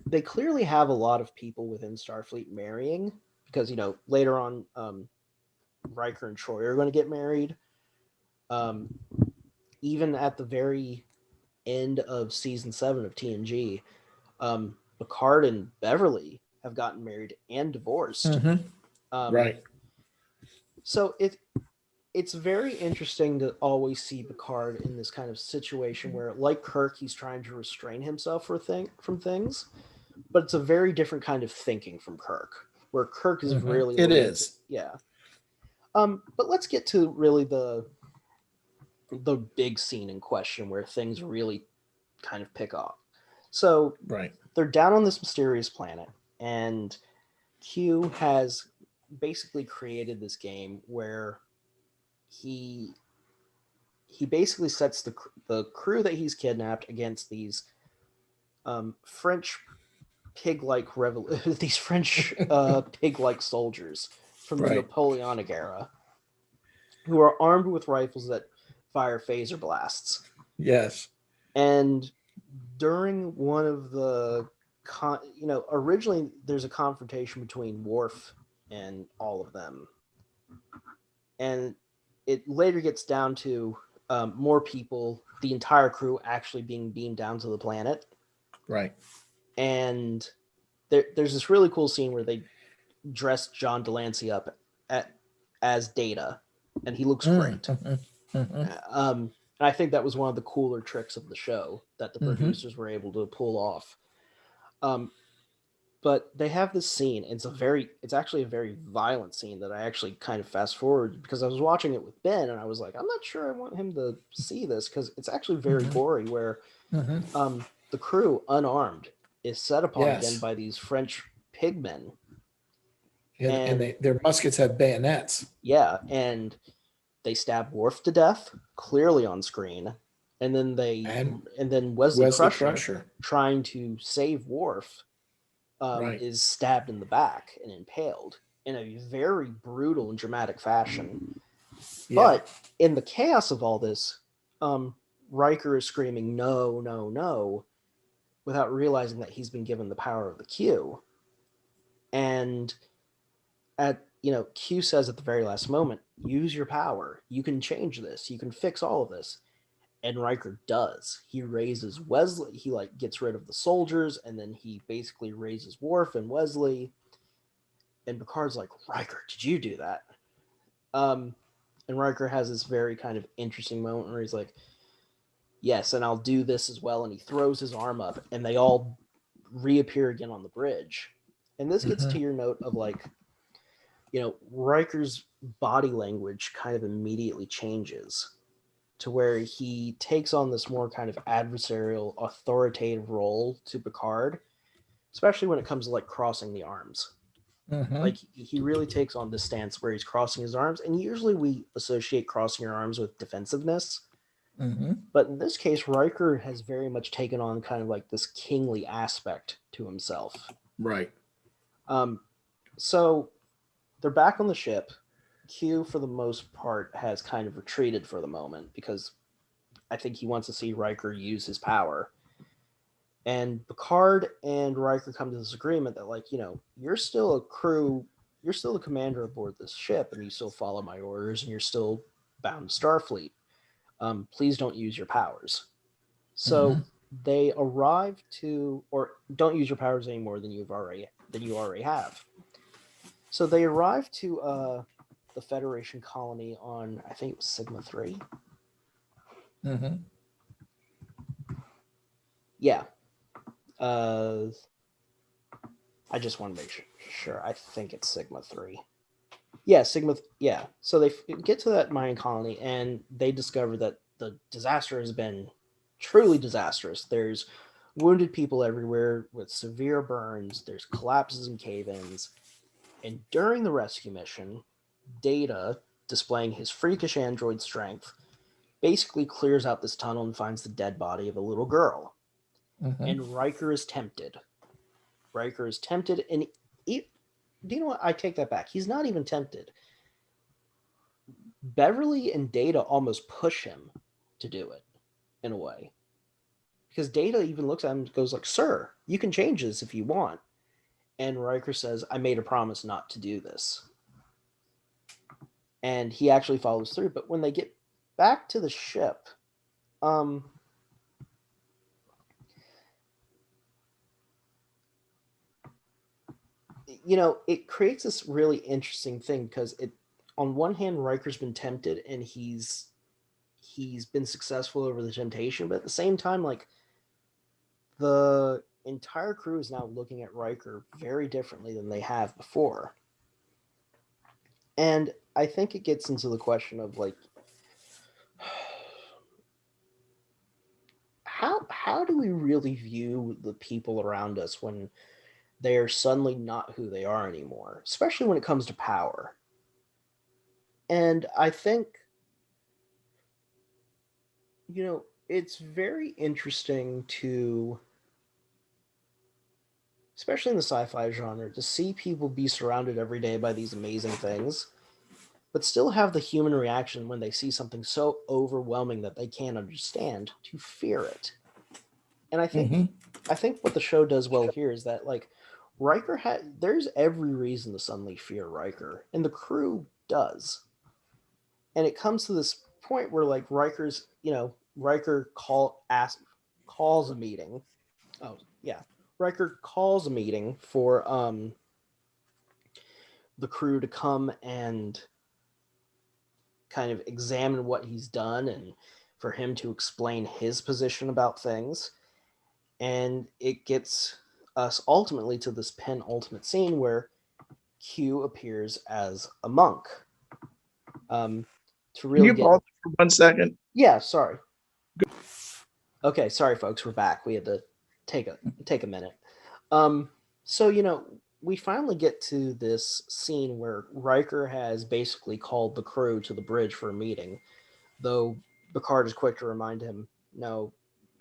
S2: they clearly have a lot of people within Starfleet marrying, because later on Riker and Troy are going to get married. Even at the very end of season 7 of TNG, Picard and Beverly have gotten married and divorced.
S3: Right.
S2: So it's very interesting to always see Picard in this kind of situation where, like Kirk, he's trying to restrain himself from things, but it's a very different kind of thinking from Kirk, where Kirk is really...
S3: It is.
S2: Yeah. But let's get to really the big scene in question where things really kind of pick up. So
S3: Right.
S2: they're down on this mysterious planet, and Q has basically created this game where he basically sets the crew that he's kidnapped against these French pig-like these French pig-like soldiers from the
S3: Right.
S2: Napoleonic era, who are armed with rifles that fire phaser blasts.
S3: Yes.
S2: And during one of the originally there's a confrontation between Worf and all of them, and it later gets down to more people, the entire crew actually being beamed down to the planet.
S3: Right.
S2: And there's this really cool scene where they dress John Delancey up as Data, and he looks great. And I think that was one of the cooler tricks of the show that the producers were able to pull off. But they have this scene. It's actually a very violent scene that I actually kind of fast forward because I was watching it with Ben and I was like, I'm not sure I want him to see this because it's actually very gory. Where the crew, unarmed, is set upon again
S3: Yes.
S2: by these French pigmen.
S3: And their muskets have bayonets.
S2: Yeah, and they stab Worf to death, clearly on screen, and then Wesley Crusher, trying to save Worf,
S3: Right.
S2: is stabbed in the back and impaled in a very brutal and dramatic fashion.
S3: Yeah.
S2: But in the chaos of all this, Riker is screaming "No, no, no," without realizing that he's been given the power of the Q. And Q says at the very last moment, use your power. You can change this. You can fix all of this. And Riker does. He raises Wesley. He gets rid of the soldiers, and then he basically raises Worf and Wesley. And Picard's like, Riker, did you do that? And Riker has this very kind of interesting moment where he's like, yes, and I'll do this as well. And he throws his arm up, and they all reappear again on the bridge. And this gets to your note of Riker's body language kind of immediately changes to where he takes on this more kind of adversarial, authoritative role to Picard, especially when it comes to crossing the arms. He really takes on this stance where he's crossing his arms, and usually we associate crossing your arms with defensiveness. But in this case, Riker has very much taken on kind of this kingly aspect to himself.
S3: Right.
S2: So they're back on the ship. Q, for the most part, has kind of retreated for the moment because I think he wants to see Riker use his power. And Picard and Riker come to this agreement that, you're still a crew, you're still the commander aboard this ship, and you still follow my orders, and you're still bound to Starfleet. Please don't use your powers. So they arrive or don't use your powers any more than you already have. So they arrive to the Federation colony on, I think it was Sigma 3. Yeah. I just want to make sure. I think it's Sigma 3. Yeah, yeah. So they get to that mining colony, and they discover that the disaster has been truly disastrous. There's wounded people everywhere with severe burns. There's collapses and cave-ins. And during the rescue mission, Data, displaying his freakish android strength, basically clears out this tunnel and finds the dead body of a little girl. And Riker is tempted. And do you know what? I take that back. He's not even tempted. Beverly and Data almost push him to do it, in a way. Because Data even looks at him and goes sir, you can change this if you want. And Riker says, I made a promise not to do this. And he actually follows through. But when they get back to the ship, it creates this really interesting thing because on one hand, Riker's been tempted and he's been successful over the temptation, but at the same time, the entire crew is now looking at Riker very differently than they have before. And I think it gets into the question of like, how do we really view the people around us when they are suddenly not who they are anymore, especially when it comes to power? And I think, it's very interesting to, especially in the sci-fi genre, to see people be surrounded every day by these amazing things, but still have the human reaction when they see something so overwhelming that they can't understand to fear it. And I think what the show does well here is that like Riker had there's every reason to suddenly fear Riker, and the crew does. And it comes to this point where like Riker calls a meeting. Oh yeah, Riker calls a meeting for the crew to come and kind of examine what he's done and for him to explain his position about things. And it gets us ultimately to this penultimate scene where Q appears as a monk. To
S3: Can
S2: really
S3: you
S2: get
S3: pause for 1 second?
S2: Yeah, sorry. Okay, sorry folks, we're back. We had to take a minute. So we finally get to this scene where Riker has basically called the crew to the bridge for a meeting, though Picard is quick to remind him, no,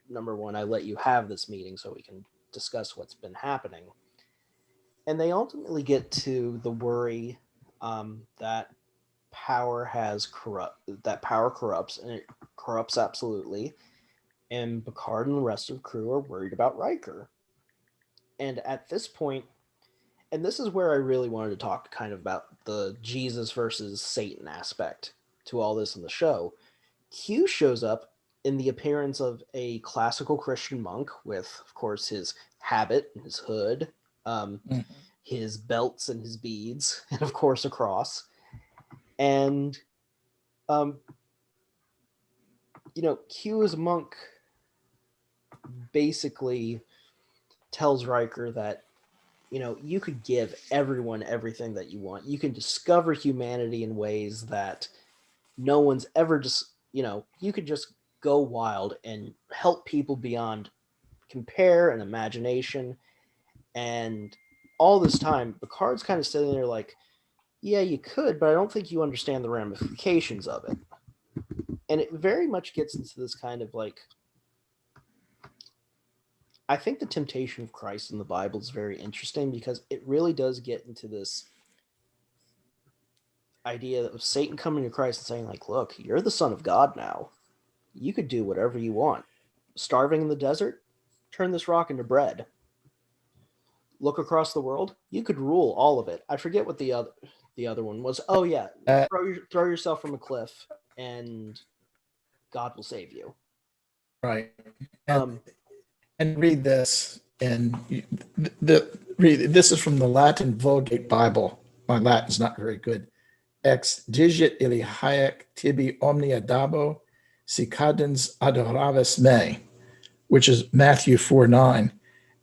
S2: number one, I let you have this meeting so we can discuss what's been happening. And they ultimately get to the worry that that power corrupts, and it corrupts absolutely. And Picard and the rest of the crew are worried about Riker. And at this point, and this is where I really wanted to talk kind of about the Jesus versus Satan aspect to all this in the show. Q shows up in the appearance of a classical Christian monk with, of course, his habit, his hood, his belts and his beads, and of course a cross. And Q as a monk basically tells Riker that you could give everyone everything that you want. You can discover humanity in ways that no one's ever just you could just go wild and help people beyond compare and imagination. And all this time Picard's kind of sitting there like, yeah, you could, but I don't think you understand the ramifications of it. And it very much gets into this kind of like, I think the temptation of Christ in the Bible is very interesting because it really does get into this idea of Satan coming to Christ and saying like, look, you're the son of God now. You could do whatever you want. Starving in the desert, turn this rock into bread. Look across the world, you could rule all of it. I forget what the other one was. Oh yeah, throw yourself from a cliff and God will save you.
S3: Right.
S2: Um,
S3: And read this, and this is from the Latin Vulgate Bible. My Latin's not very good. Ex digit ili haec tibi omnia dabo, si cadens adoravis me, which is Matthew 4:9,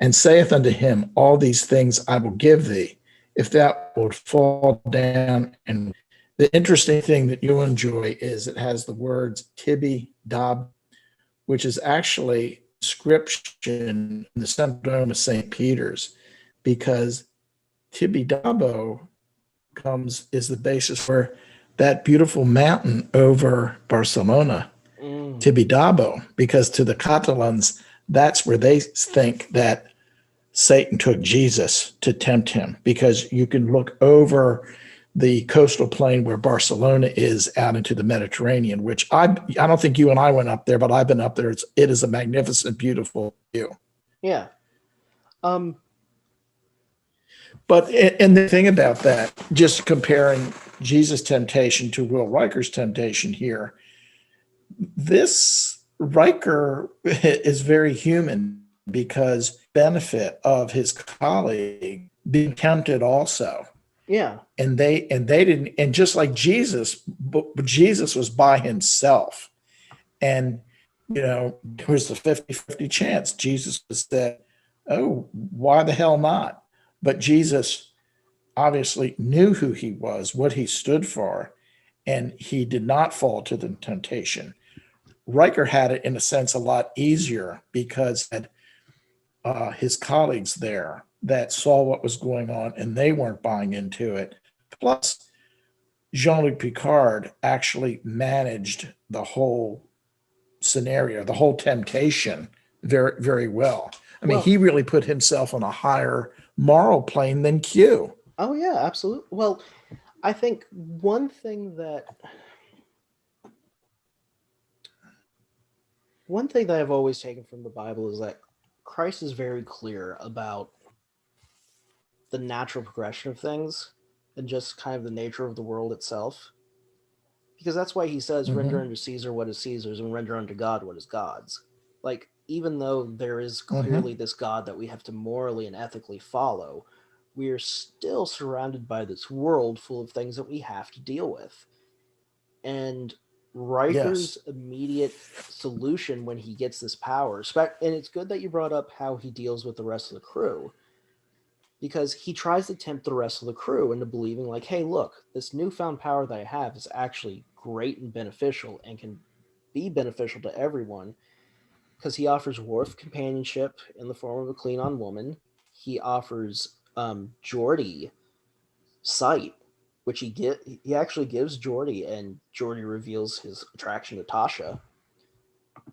S3: and saith unto him, all these things I will give thee, if thou wilt fall down. And the interesting thing that you'll enjoy is it has the words tibi dab, which is actually inscription in the Central Dome of St. Peter's, because Tibidabo is the basis for that beautiful mountain over Barcelona, Tibidabo, because to the Catalans, that's where they think that Satan took Jesus to tempt him, because you can look over the coastal plain where Barcelona is out into the Mediterranean, which I don't think you and I went up there, but I've been up there. It is a magnificent, beautiful view.
S2: Yeah.
S3: But and the thing about that, just comparing Jesus' temptation to Will Riker's temptation here, this Riker is very human because benefit of his colleague being tempted also.
S2: Yeah.
S3: And they didn't, and just like Jesus, but Jesus was by himself. And, there was a 50-50 chance. Jesus said, oh, why the hell not? But Jesus obviously knew who he was, what he stood for, and he did not fall to the temptation. Riker had it, in a sense, a lot easier because his colleagues there that saw what was going on and they weren't buying into it. Plus, Jean-Luc Picard actually managed the whole scenario, the whole temptation very, very well. I mean,
S2: Well,
S3: he really put himself on a higher moral plane than Q.
S2: oh yeah, absolutely. Well, I think one thing that I've always taken from the Bible is that Christ is very clear about the natural progression of things and just kind of the nature of the world itself. Because that's why he says, render
S3: Mm-hmm.
S2: unto Caesar what is Caesar's and render unto God what is God's. Like, even though there is
S3: Mm-hmm.
S2: clearly this God that we have to morally and ethically follow, we are still surrounded by this world full of things that we have to deal with. And Riker's
S3: Yes.
S2: immediate solution when he gets this power, and it's good that you brought up how he deals with the rest of the crew, because he tries to tempt the rest of the crew into believing, like, hey, look, this newfound power that I have is actually great and beneficial and can be beneficial to everyone, because he offers Worf companionship in the form of a Klingon woman. He offers Geordi sight, which he actually gives Geordi, and Geordi reveals his attraction to Tasha.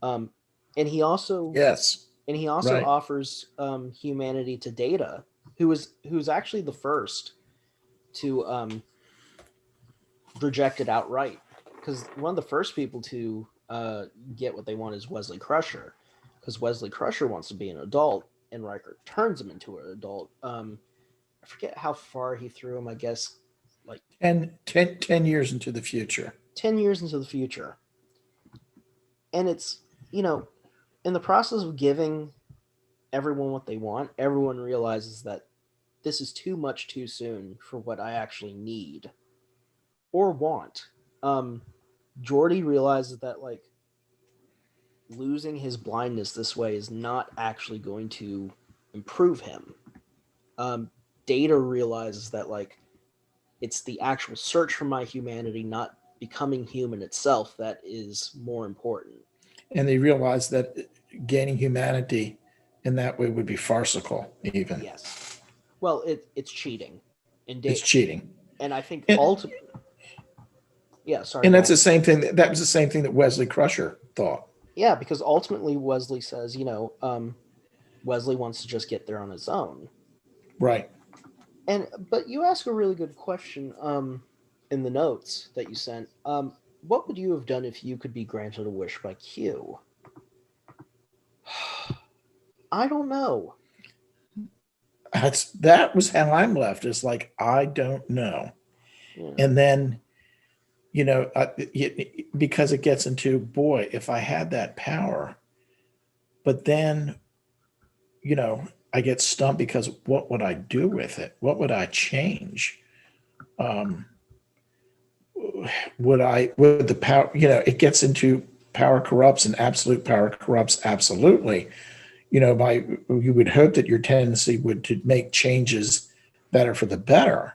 S2: Um, and he also
S3: Yes. Right.
S2: offers humanity to Data, who's actually the first to reject it outright. Because one of the first people to get what they want is Wesley Crusher, because Wesley Crusher wants to be an adult, and Riker turns him into an adult. I forget how far he threw him. I guess like
S3: And 10 years into the future.
S2: 10 years into the future, and it's in the process of giving everyone what they want, everyone realizes that this is too much too soon for what I actually need or want. Um, Geordi realizes that like losing his blindness this way is not actually going to improve him. Um, Data realizes that like it's the actual search for my humanity, not becoming human itself, that is more important.
S3: And they realized that gaining humanity in that way would be farcical, even.
S2: Yes. Well, it's cheating, and
S3: It's cheating.
S2: and I think
S3: And,
S2: ultimately, yeah. Sorry,
S3: and
S2: go
S3: that's
S2: on.
S3: the same thing. That was the same thing that Wesley Crusher thought.
S2: Yeah, because ultimately Wesley says, Wesley wants to just get there on his own.
S3: Right.
S2: But you ask a really good question in the notes that you sent. What would you have done if you could be granted a wish by Q? I don't know.
S3: That was how I'm left. It's like, I don't know.
S2: Yeah.
S3: And then, because it gets into, boy, if I had that power, but then, I get stumped because what would I do with it? What would I change? Um, would the power, it gets into power corrupts and absolute power corrupts absolutely. You would hope that your tendency would to make changes that are for the better.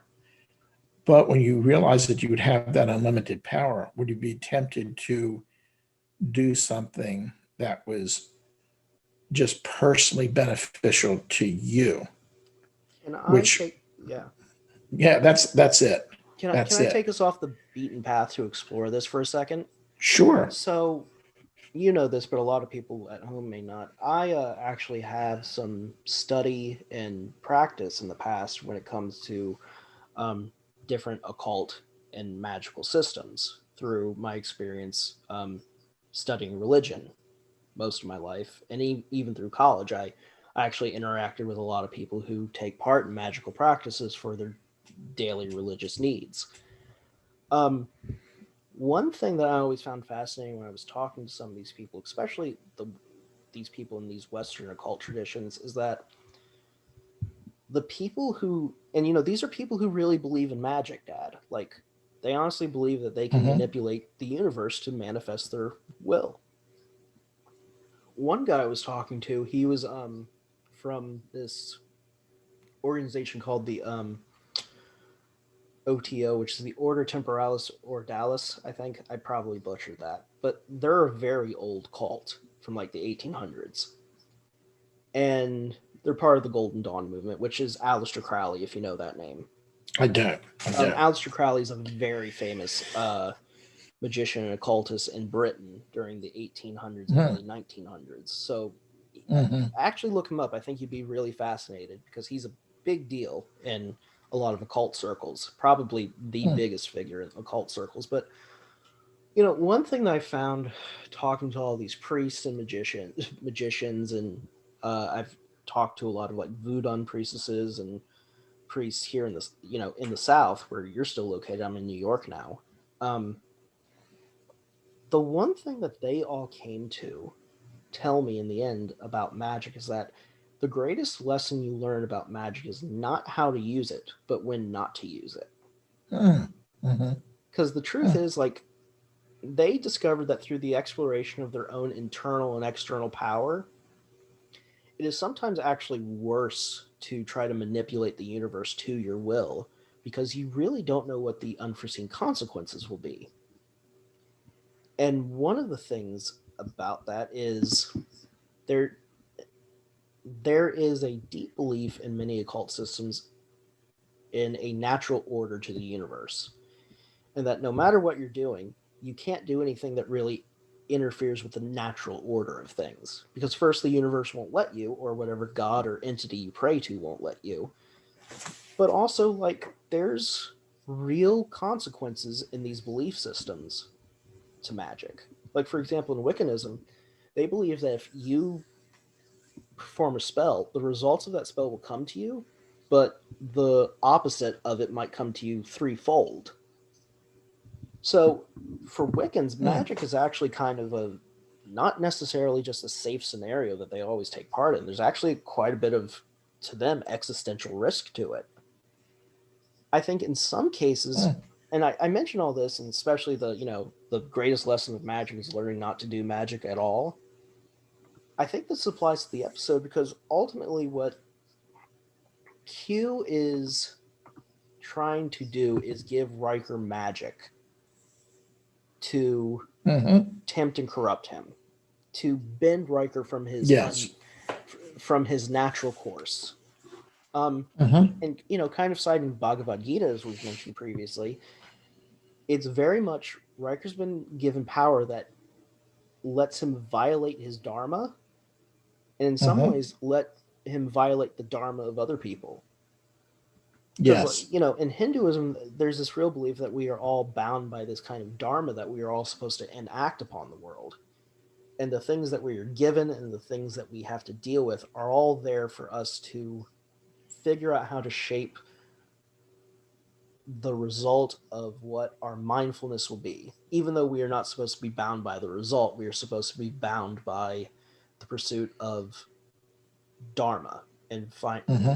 S3: But when you realize that you would have that unlimited power, would you be tempted to do something that was just personally beneficial to you?
S2: Can I
S3: Which,
S2: take yeah.
S3: yeah, that's it.
S2: Can
S3: That's
S2: I take
S3: it.
S2: us off the beaten path to explore this for a second?
S3: Sure.
S2: So, you know this, but a lot of people at home may not. I actually have some study and practice in the past when it comes to um, different occult and magical systems through my experience studying religion most of my life, and even through college. I actually interacted with a lot of people who take part in magical practices for their daily religious needs. Um, One thing that I always found fascinating when I was talking to some of these people, especially these people in these Western occult traditions, is that the people who, and these are people who really believe in magic, Dad. Like, they honestly believe that they can
S3: Hmm.
S2: manipulate the universe to manifest their will. One guy I was talking to, he was, from this organization called the, OTO, which is the Order Temporalis Ordalis. I think I probably butchered that, but they're a very old cult from like the 1800s, and they're part of the Golden Dawn movement, which is Aleister Crowley, if you know that name.
S3: I don't.
S2: Aleister Crowley is a very famous magician and occultist in Britain during the 1800s and early 1900s. So actually look him up. I think you'd be really fascinated because he's a big deal in a lot of occult circles, probably the biggest figure in occult circles. But, you know, one thing that I found talking to all these priests and magicians, and I've talked to a lot of like voodoo priestesses and priests here in the, you know, in the South where you're still located. I'm in New York now. The one thing that they all came to tell me in the end about magic is that the greatest lesson you learn about magic is not how to use it, but when not to use it. Because the truth is, like, they discovered that through the exploration of their own internal and external power, it is sometimes actually worse to try to manipulate the universe to your will because you really don't know what the unforeseen consequences will be. And one of the things about that is there is a deep belief in many occult systems in a natural order to the universe. And that no matter what you're doing, you can't do anything that really interferes with the natural order of things. Because first, the universe won't let you, or whatever god or entity you pray to won't let you. But also, like, there's real consequences in these belief systems to magic. Like, for example, in Wiccanism, they believe that if you perform a spell, the results of that spell will come to you, but the opposite of it might come to you threefold. So for Wiccans, magic is actually kind of a not necessarily just a safe scenario that they always take part in. There's actually quite a bit of, to them, existential risk to it. I think in some cases, and I mention all this, and especially the, you know, the greatest lesson of magic is learning not to do magic at all. I think this applies to the episode because ultimately what Q is trying to do is give Riker magic to tempt and corrupt him, to bend Riker from his from his natural course. And, you know, kind of citing Bhagavad Gita, as we've mentioned previously, it's very much Riker's been given power that lets him violate his dharma, and in some ways let him violate the dharma of other people. Because, you know, in Hinduism, there's this real belief that we are all bound by this kind of dharma that we are all supposed to enact upon the world. And the things that we are given and the things that we have to deal with are all there for us to figure out how to shape the result of what our mindfulness will be. Even though we are not supposed to be bound by the result, we are supposed to be bound by the pursuit of dharma and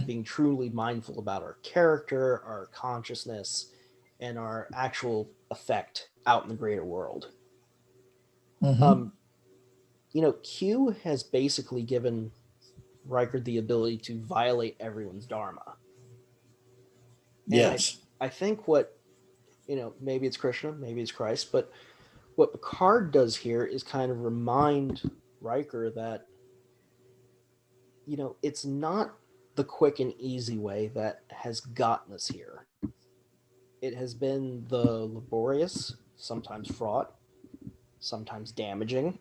S2: being truly mindful about our character, our consciousness, and our actual effect out in the greater world. You know, Q has basically given Riker the ability to violate everyone's dharma. And I think what, you know, maybe it's Krishna, maybe it's Christ, but what Picard does here is kind of remind Riker that, you know, it's not the quick and easy way that has gotten us here. It has been the laborious, sometimes fraught, sometimes damaging.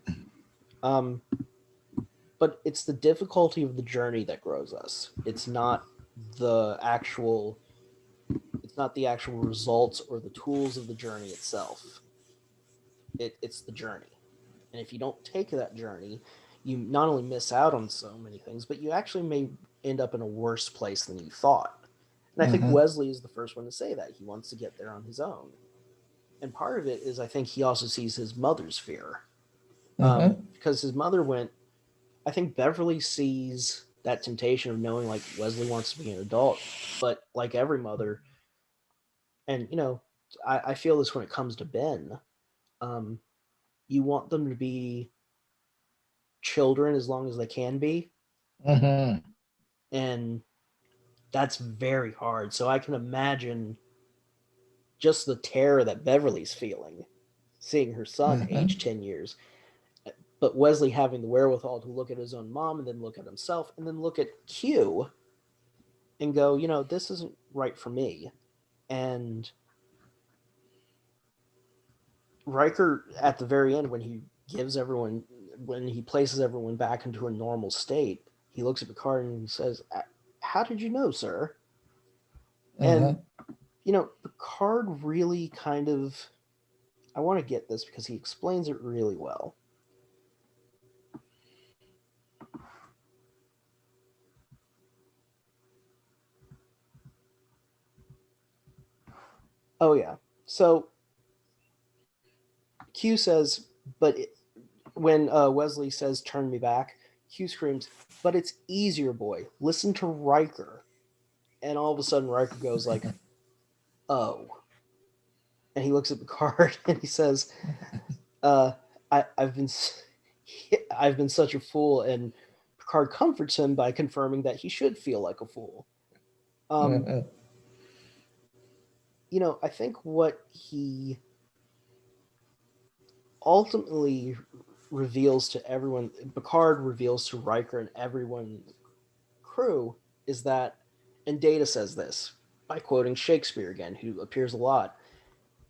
S2: But it's the difficulty of the journey that grows us. It's not the actual results or the tools of the journey itself. It's the journey. And if you don't take that journey, you not only miss out on so many things, but you actually may end up in a worse place than you thought. And I think Wesley is the first one to say that. He wants to get there on his own. And part of it is I think he also sees his mother's fear. Because his mother went, I think Beverly sees that temptation of knowing like Wesley wants to be an adult, but like every mother, and you know, I feel this when it comes to Ben, you want them to be children as long as they can be. And that's very hard. So I can imagine just the terror that Beverly's feeling, seeing her son age 10 years. But Wesley having the wherewithal to look at his own mom and then look at himself and then look at Q and go, this isn't right for me. And Riker, at the very end, when he places everyone back into a normal state, he looks at Picard and he says, "How did you know, sir?" And, Picard really kind of, I want to get this because he explains it really well. Oh, yeah. So Q says, when Wesley says, "Turn me back," Q screams, "But it's easier, boy. Listen to Riker." And all of a sudden, Riker goes like, "Oh." And he looks at Picard and he says, I've been such a fool." And Picard comforts him by confirming that he should feel like a fool. I think what he ultimately reveals to everyone, Picard reveals to Riker and everyone crew, is that, and Data says this by quoting Shakespeare again, who appears a lot,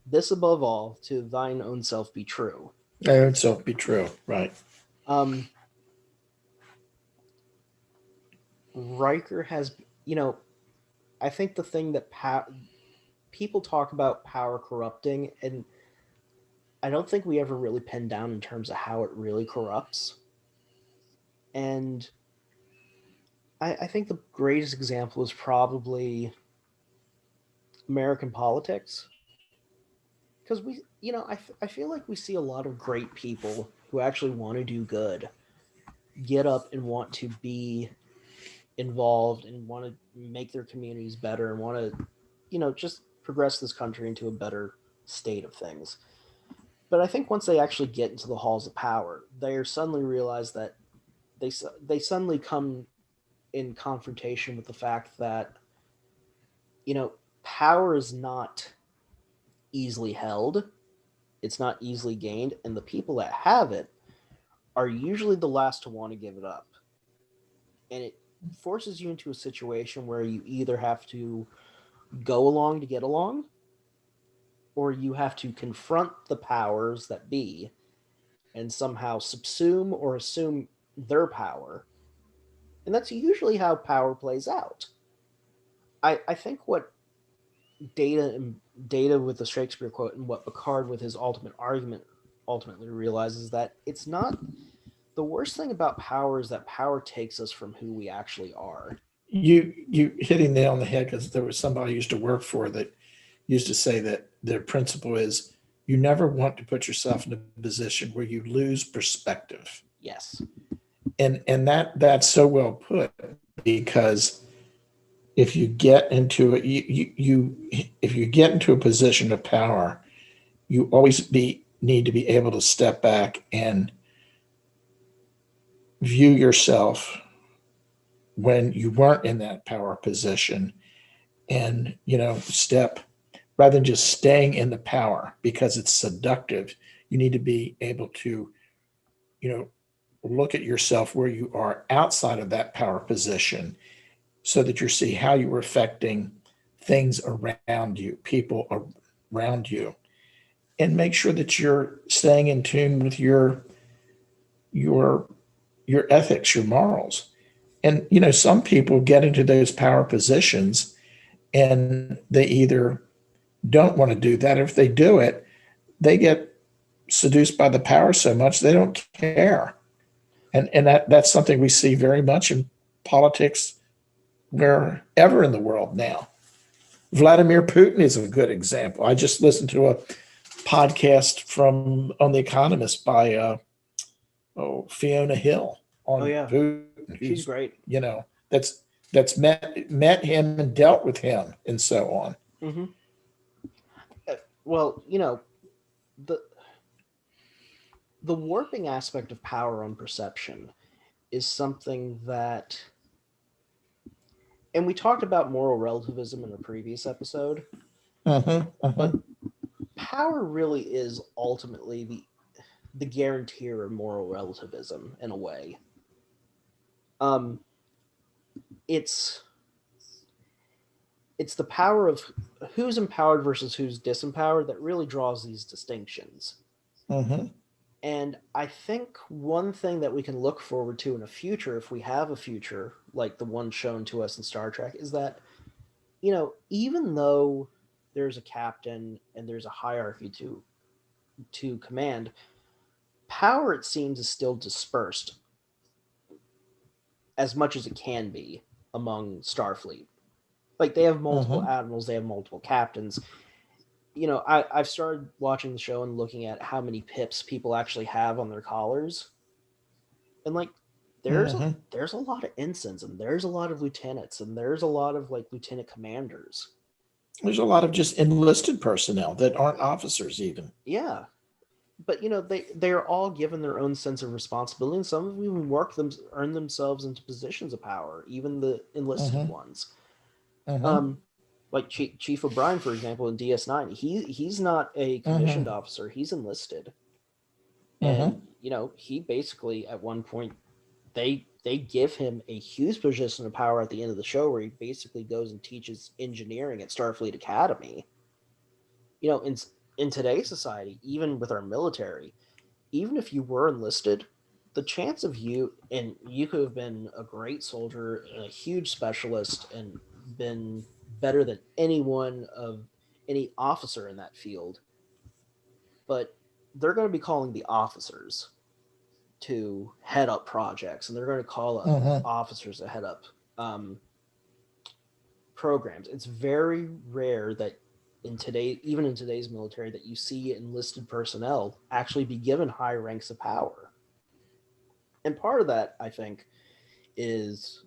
S2: "This above all, to thine own self be true."
S3: Own self be true, right.
S2: Riker has, I think the thing that people talk about power corrupting, and I don't think we ever really pin down in terms of how it really corrupts. And I think the greatest example is probably American politics. Because I feel like we see a lot of great people who actually want to do good get up and want to be involved and want to make their communities better and want to, just progress this country into a better state of things. But I think once they actually get into the halls of power, they suddenly realize that they suddenly come in confrontation with the fact that, power is not easily held, it's not easily gained, and the people that have it are usually the last to want to give it up. And it forces you into a situation where you either have to go along to get along, or you have to confront the powers that be and somehow subsume or assume their power. And that's usually how power plays out. I think what Data with the Shakespeare quote and what Picard with his ultimate argument ultimately realizes that it's not, the worst thing about power is that power takes us from who we actually are.
S3: You hitting the nail on the head, because there was somebody I used to work for that used to say that their principle is you never want to put yourself in a position where you lose perspective.
S2: Yes.
S3: And that's so well put, because if you get into a, if you get into a position of power, you always need to be able to step back and view yourself when you weren't in that power position, and step, rather than just staying in the power because it's seductive. You need to be able to look at yourself where you are outside of that power position, so that you see how you are affecting things around you, people around you, and make sure that you're staying in tune with your ethics, your morals. And some people get into those power positions and they either don't want to do that, or if they do it, they get seduced by the power so much they don't care. And that's something we see very much in politics wherever in the world now. Vladimir Putin is a good example. I just listened to a podcast on The Economist by Fiona Hill on Putin.
S2: She's great.
S3: That's met him and dealt with him and so on.
S2: Mm-hmm. Well, the warping aspect of power on perception is something that, and we talked about moral relativism in a previous episode, But power really is ultimately the guarantor of moral relativism in a way. It's the power of who's empowered versus who's disempowered that really draws these distinctions. And I think one thing that we can look forward to in a future, if we have a future like the one shown to us in Star Trek, is that, even though there's a captain and there's a hierarchy to command, power, it seems, is still dispersed as much as it can be among Starfleet. Like, they have multiple admirals, they have multiple captains. I've started watching the show and looking at how many pips people actually have on their collars. And, like, there's a lot of ensigns, and there's a lot of lieutenants, and there's a lot of, like, lieutenant commanders.
S3: There's a lot of just enlisted personnel that aren't officers even.
S2: Yeah. But, they're all given their own sense of responsibility, and some of them even earn themselves into positions of power, even the enlisted ones. Like Chief O'Brien, for example, in DS9, he's not a commissioned officer; he's enlisted, and he basically at one point they give him a huge position of power at the end of the show, where he basically goes and teaches engineering at Starfleet Academy. In today's society, even with our military, even if you were enlisted, the chance of you could have been a great soldier and a huge specialist and been better than any officer in that field, but they're going to be calling the officers to head up projects, and they're going to call up officers to head up programs. It's very rare that even in today's military, that you see enlisted personnel actually be given high ranks of power. And part of that, I think, is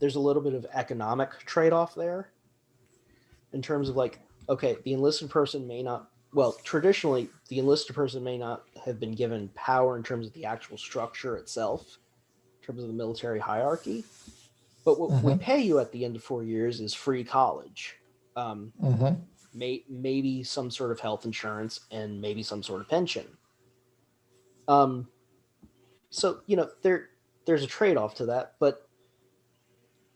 S2: there's a little bit of economic trade-off there in terms of, like, okay, the enlisted person may not, well, traditionally, the enlisted person may not have been given power in terms of the actual structure itself, in terms of the military hierarchy. But what we pay you at the end of 4 years is free college. Maybe some sort of health insurance and maybe some sort of pension. So, there's a trade-off to that, but,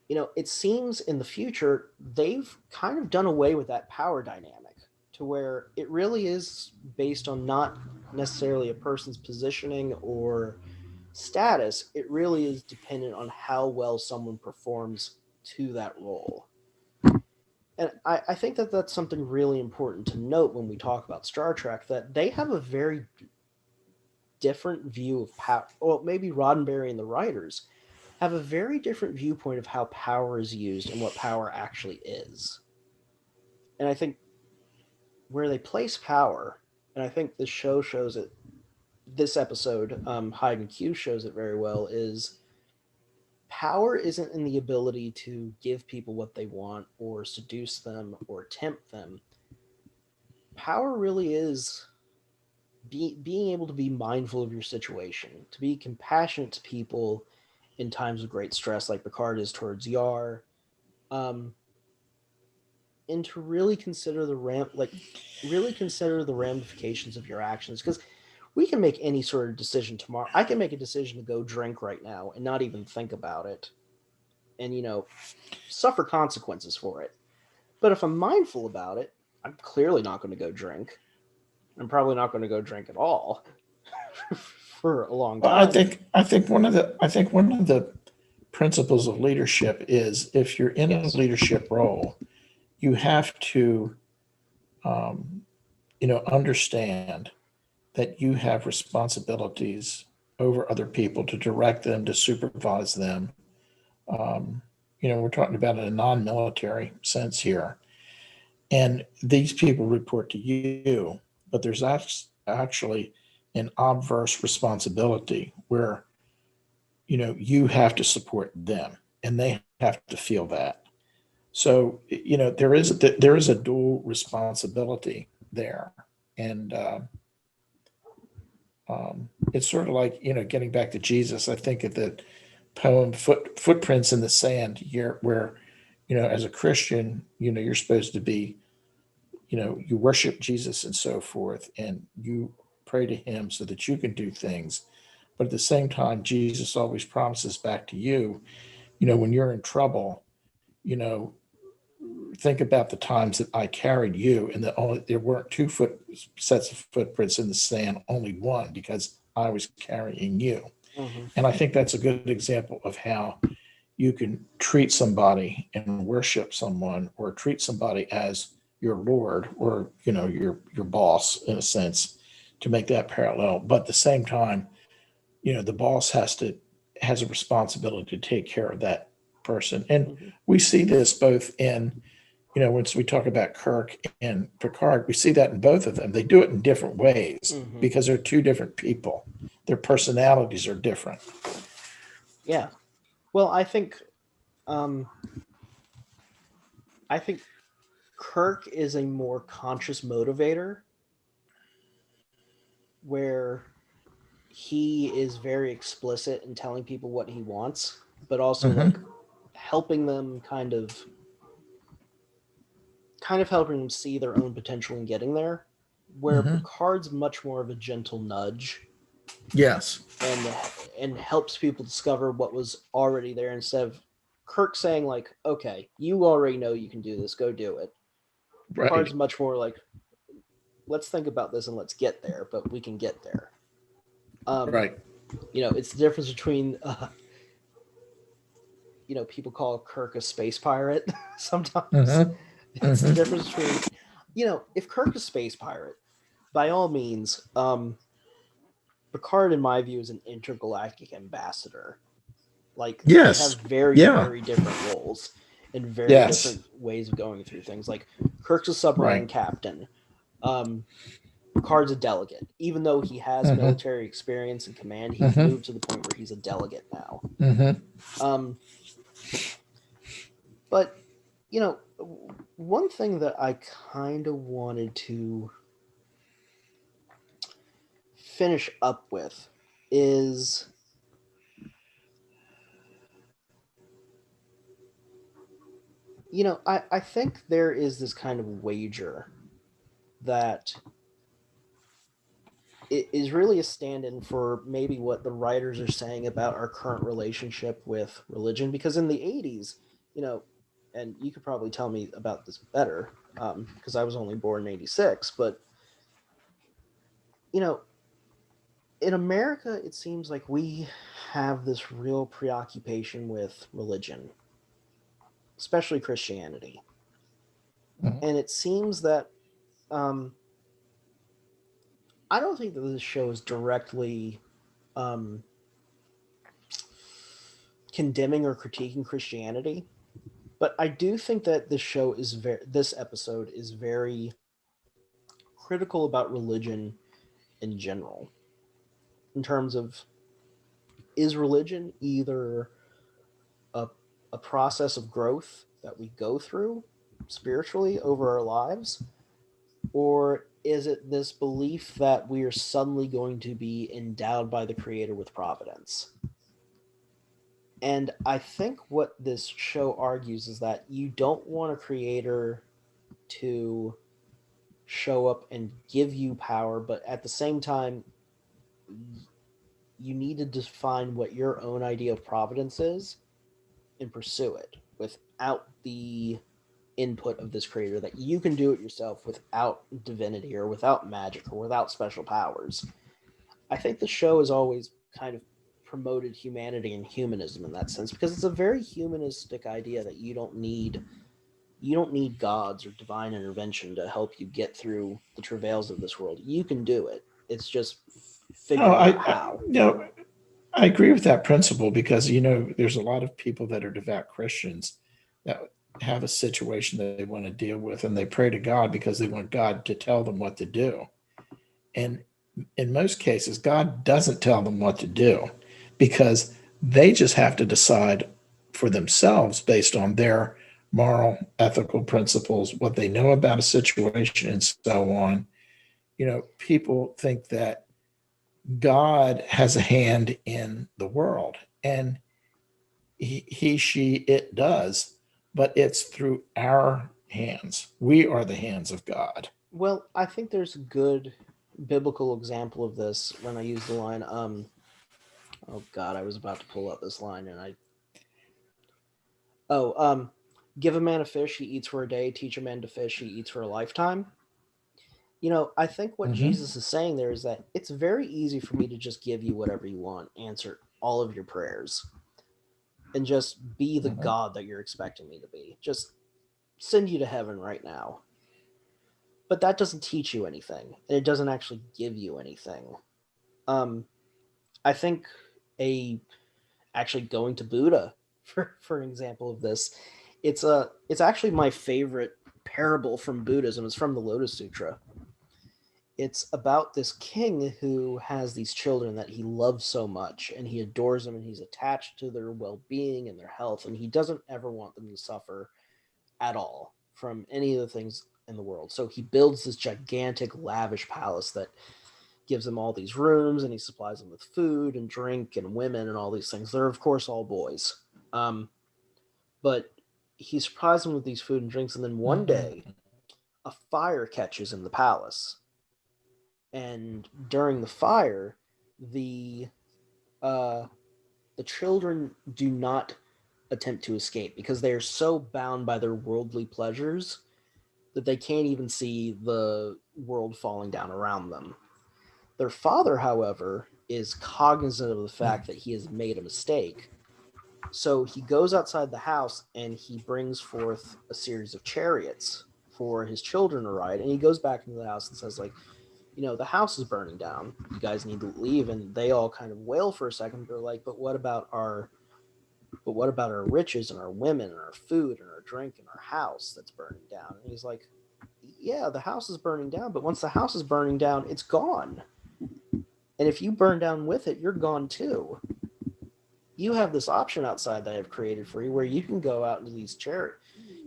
S2: it seems in the future they've kind of done away with that power dynamic to where it really is based on not necessarily a person's positioning or status. It really is dependent on how well someone performs to that role. And I think that that's something really important to note when we talk about Star Trek, that they have a very different view of power. Well, maybe Roddenberry and the writers have a very different viewpoint of how power is used and what power actually is. And I think where they place power, and I think this show shows it, this episode, Hide and Q, shows it very well, is power isn't in the ability to give people what they want or seduce them or tempt them. Power really is being able to be mindful of your situation, to be compassionate to people in times of great stress, like Picard is towards Yar, and to really consider the ramifications of your actions. Because we can make any sort of decision tomorrow. I can make a decision to go drink right now and not even think about it, and suffer consequences for it. But if I'm mindful about it, I'm clearly not going to go drink. I'm probably not going to go drink at all for a long time.
S3: Well, I think one of the principles of leadership is, if you're in a leadership role, you have to understand that you have responsibilities over other people, to direct them, to supervise them. We're talking about in a non-military sense here. And these people report to you, but there's actually an obverse responsibility where, you have to support them and they have to feel that. So, there is a dual responsibility there. And it's sort of like, getting back to Jesus, I think of the poem Footprints in the Sand here, where, as a Christian, you're supposed to be you worship Jesus and so forth, and you pray to him so that you can do things. But at the same time, Jesus always promises back to you, when you're in trouble, you know, think about the times that I carried you, and that there weren't sets of footprints in the sand, only one, because I was carrying you.
S2: Mm-hmm.
S3: And I think that's a good example of how you can treat somebody and worship someone, or treat somebody as your Lord, or your boss, in a sense, to make that parallel. But at the same time, the boss has a responsibility to take care of that person. And
S2: Mm-hmm.
S3: we see this both in, once we talk about Kirk and Picard, we see that in both of them. They do it in different ways
S2: Mm-hmm.
S3: because they're two different people. Their personalities are different.
S2: Yeah. Well, um, I think Kirk is a more conscious motivator, where he is very explicit in telling people what he wants, but also like helping them kind of helping them see their own potential in getting there, where Picard's much more of a gentle nudge
S3: Yes.
S2: and helps people discover what was already there, instead of Kirk saying like, okay, you already know you can do this, go do it.
S3: Right.
S2: Picard's much more like, let's think about this and let's get there, but we can get there.
S3: Right.
S2: It's the difference between people call Kirk a space pirate sometimes. It's the difference between, if Kirk is a space pirate, by all means, Picard, in my view, is an intergalactic ambassador. Like,
S3: Yes.
S2: they have very,
S3: Yeah.
S2: very different roles and very
S3: Yes.
S2: different ways of going through things. Like, Kirk's a submarine captain. Picard's a delegate. Even though he has military experience and command, he's moved to the point where he's a delegate now. But, one thing that I kind of wanted to finish up with is I think there is this kind of wager that it is really a stand-in for maybe what the writers are saying about our current relationship with religion, because in the 80s, and you could probably tell me about this better, because I was only born in 86, but in America, it seems like we have this real preoccupation with religion, especially Christianity. And it seems that I don't think that this show is directly condemning or critiquing Christianity, but I do think that this episode is very critical about religion in general, in terms of, is religion either a process of growth that we go through spiritually over our lives, or is it this belief that we are suddenly going to be endowed by the Creator with providence? And I think what this show argues is that you don't want a creator to show up and give you power, but at the same time, you need to define what your own idea of providence is and pursue it without the input of this creator, that you can do it yourself without divinity or without magic or without special powers. I think the show has always kind of promoted humanity and humanism in that sense, because it's a very humanistic idea that you don't need gods or divine intervention to help you get through the travails of this world. You can do it. It's just figuring out how.
S3: I agree with that principle, because there's a lot of people that are devout Christians that have a situation that they want to deal with, and they pray to God because they want God to tell them what to do. And in most cases, God doesn't tell them what to do, because they just have to decide for themselves based on their moral, ethical principles, what they know about a situation, and so on. People think that God has a hand in the world, and he, she, it does, but it's through our hands. We are the hands of God.
S2: Well, I think there's a good biblical example of this when I use the line, oh God, I was about to pull up this line and give a man a fish, he eats for a day, teach a man to fish, he eats for a lifetime. I think what Jesus is saying there is that it's very easy for me to just give you whatever you want, answer all of your prayers, and just be the God that you're expecting me to be. Just send you to heaven right now. But that doesn't teach you anything, and it doesn't actually give you anything. I think actually going to Buddha for an example of this, it's actually my favorite parable from Buddhism. It's from the Lotus Sutra. It's about this king who has these children that he loves so much, and he adores them, and he's attached to their well-being and their health, and he doesn't ever want them to suffer at all from any of the things in the world. So he builds this gigantic, lavish palace that gives them all these rooms, and he supplies them with food and drink and women and all these things. They're, of course, all boys. But he surprised them with these food and drinks, and then one day, a fire catches in the palace. And during the fire, the children do not attempt to escape because they are so bound by their worldly pleasures that they can't even see the world falling down around them. Their father, however, is cognizant of the fact that he has made a mistake. So he goes outside the house and he brings forth a series of chariots for his children to ride. And he goes back into the house and says, like, the house is burning down. You guys need to leave. And they all kind of wail for a second. They're like, but what about our riches and our women and our food and our drink and our house that's burning down? And he's like, yeah, the house is burning down, but once the house is burning down, it's gone. And if you burn down with it, you're gone too. You have this option outside that I've created for you where you can go out into these chariots.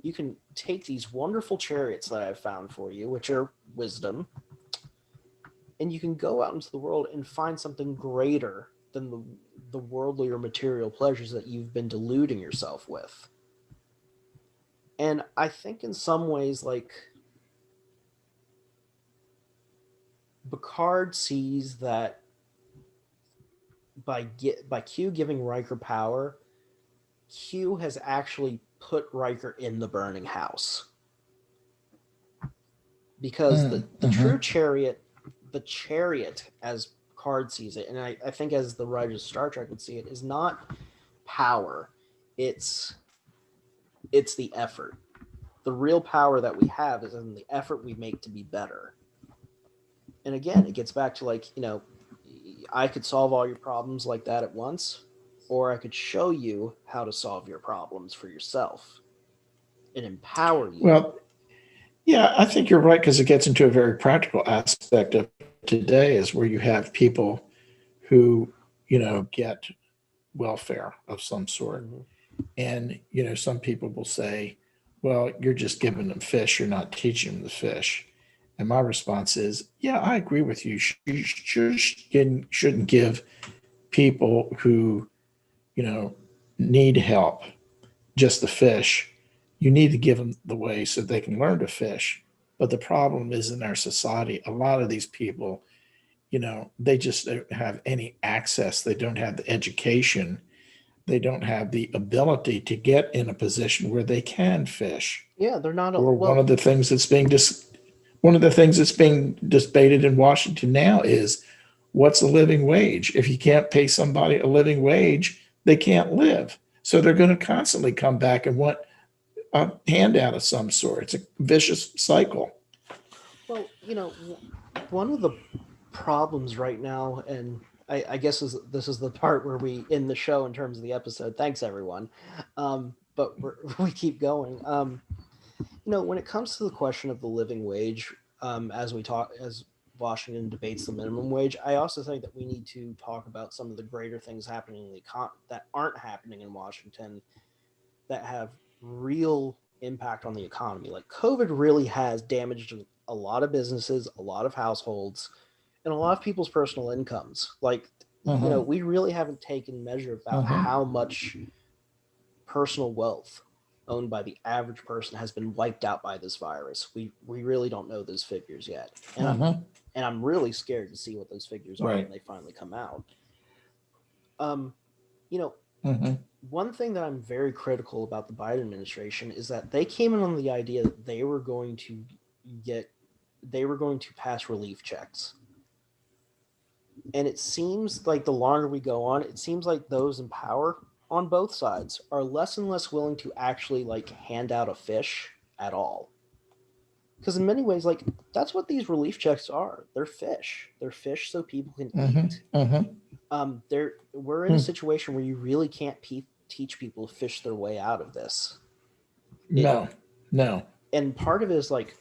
S2: You can take these wonderful chariots that I've found for you, which are wisdom, and you can go out into the world and find something greater than the worldly or material pleasures that you've been deluding yourself with. And I think in some ways, like, Picard sees that by Q giving Riker power, Q has actually put Riker in the burning house. Because the true chariot, the chariot as Picard sees it, and I think as the writers of Star Trek would see it, is not power. It's the effort. The real power that we have is in the effort we make to be better. And again, it gets back to, like, I could solve all your problems like that at once, or I could show you how to solve your problems for yourself and empower you.
S3: Well, yeah, I think you're right, because it gets into a very practical aspect of today is where you have people who, get welfare of some sort. And, some people will say, well, you're just giving them fish. You're not teaching them to fish. And my response is, yeah, I agree with you. You shouldn't give people who, need help just the fish. You need to give them the way so they can learn to fish. But the problem is in our society, a lot of these people, they just don't have any access. They don't have the education. They don't have the ability to get in a position where they can fish.
S2: Yeah, they're not.
S3: One of the things that's being debated in Washington now is what's a living wage? If you can't pay somebody a living wage, they can't live. So they're going to constantly come back and want a handout of some sort. It's a vicious cycle.
S2: Well, one of the problems right now, and I guess this is the part where we end the show in terms of the episode. Thanks, everyone. But we keep going. When it comes to the question of the living wage, as Washington debates the minimum wage, I also think that we need to talk about some of the greater things happening that aren't happening in Washington that have real impact on the economy. Like, COVID really has damaged a lot of businesses, a lot of households, and a lot of people's personal incomes. Like, we really haven't taken measure about how much personal wealth owned by the average person has been wiped out by this virus. We really don't know those figures yet, and I'm really scared to see what those figures are
S3: Right.
S2: when they finally come out. You know,
S3: Mm-hmm.
S2: one thing that I'm very critical about the Biden administration is that they came in on the idea that they were going to pass relief checks. And it seems like the longer we go on, it seems like those in power on both sides are less and less willing to actually like hand out a fish at all. Because in many ways, like that's what these relief checks are. They're fish. They're fish so people can eat. We're in a situation where you really can't teach people to fish their way out of this.
S3: No.
S2: And part of it is like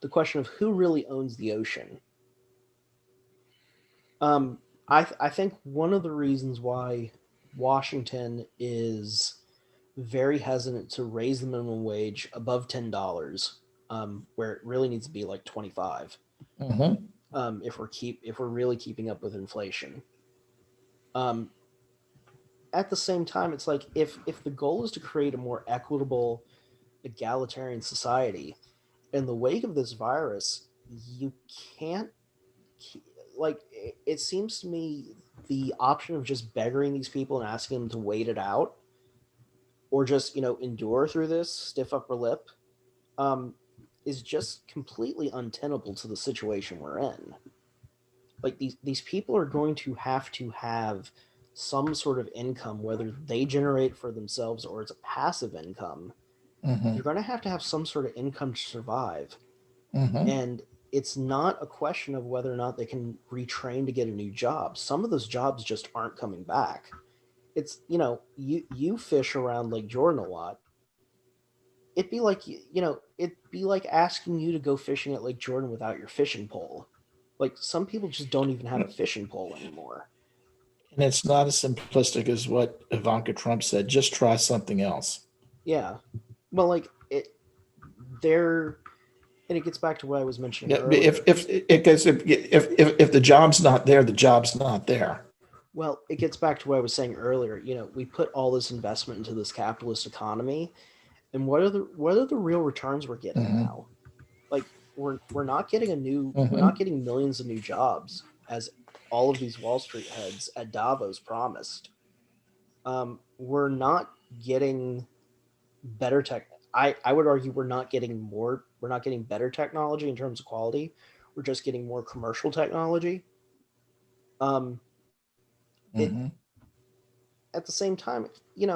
S2: the question of who really owns the ocean. I think one of the reasons why Washington is very hesitant to raise the minimum wage above $10, where it really needs to be like 25, if we're really keeping up with inflation. At the same time, it's like if the goal is to create a more equitable, egalitarian society, in the wake of this virus, you can't like it seems to me the option of just begging these people and asking them to wait it out or just endure through this stiff upper lip is just completely untenable to the situation we're in. Like these people are going to have some sort of income, whether they generate for themselves or it's a passive income. They're going to have some sort of income to survive. And it's not a question of whether or not they can retrain to get a new job. Some of those jobs just aren't coming back. It's, you fish around Lake Jordan a lot. It'd be like, asking you to go fishing at Lake Jordan without your fishing pole. Like some people just don't even have a fishing pole anymore.
S3: And it's not as simplistic as what Ivanka Trump said. Just try something else.
S2: Yeah. Well, like and it gets back to what I was mentioning earlier.
S3: If the job's not there, the job's not there.
S2: Well, it gets back to what I was saying earlier. We put all this investment into this capitalist economy, and what are the real returns we're getting now? Like we're not getting we're not getting millions of new jobs as all of these Wall Street heads at Davos promised. We're not getting better tech. I would argue we're not getting better technology in terms of quality. We're just getting more commercial technology. At the same time, you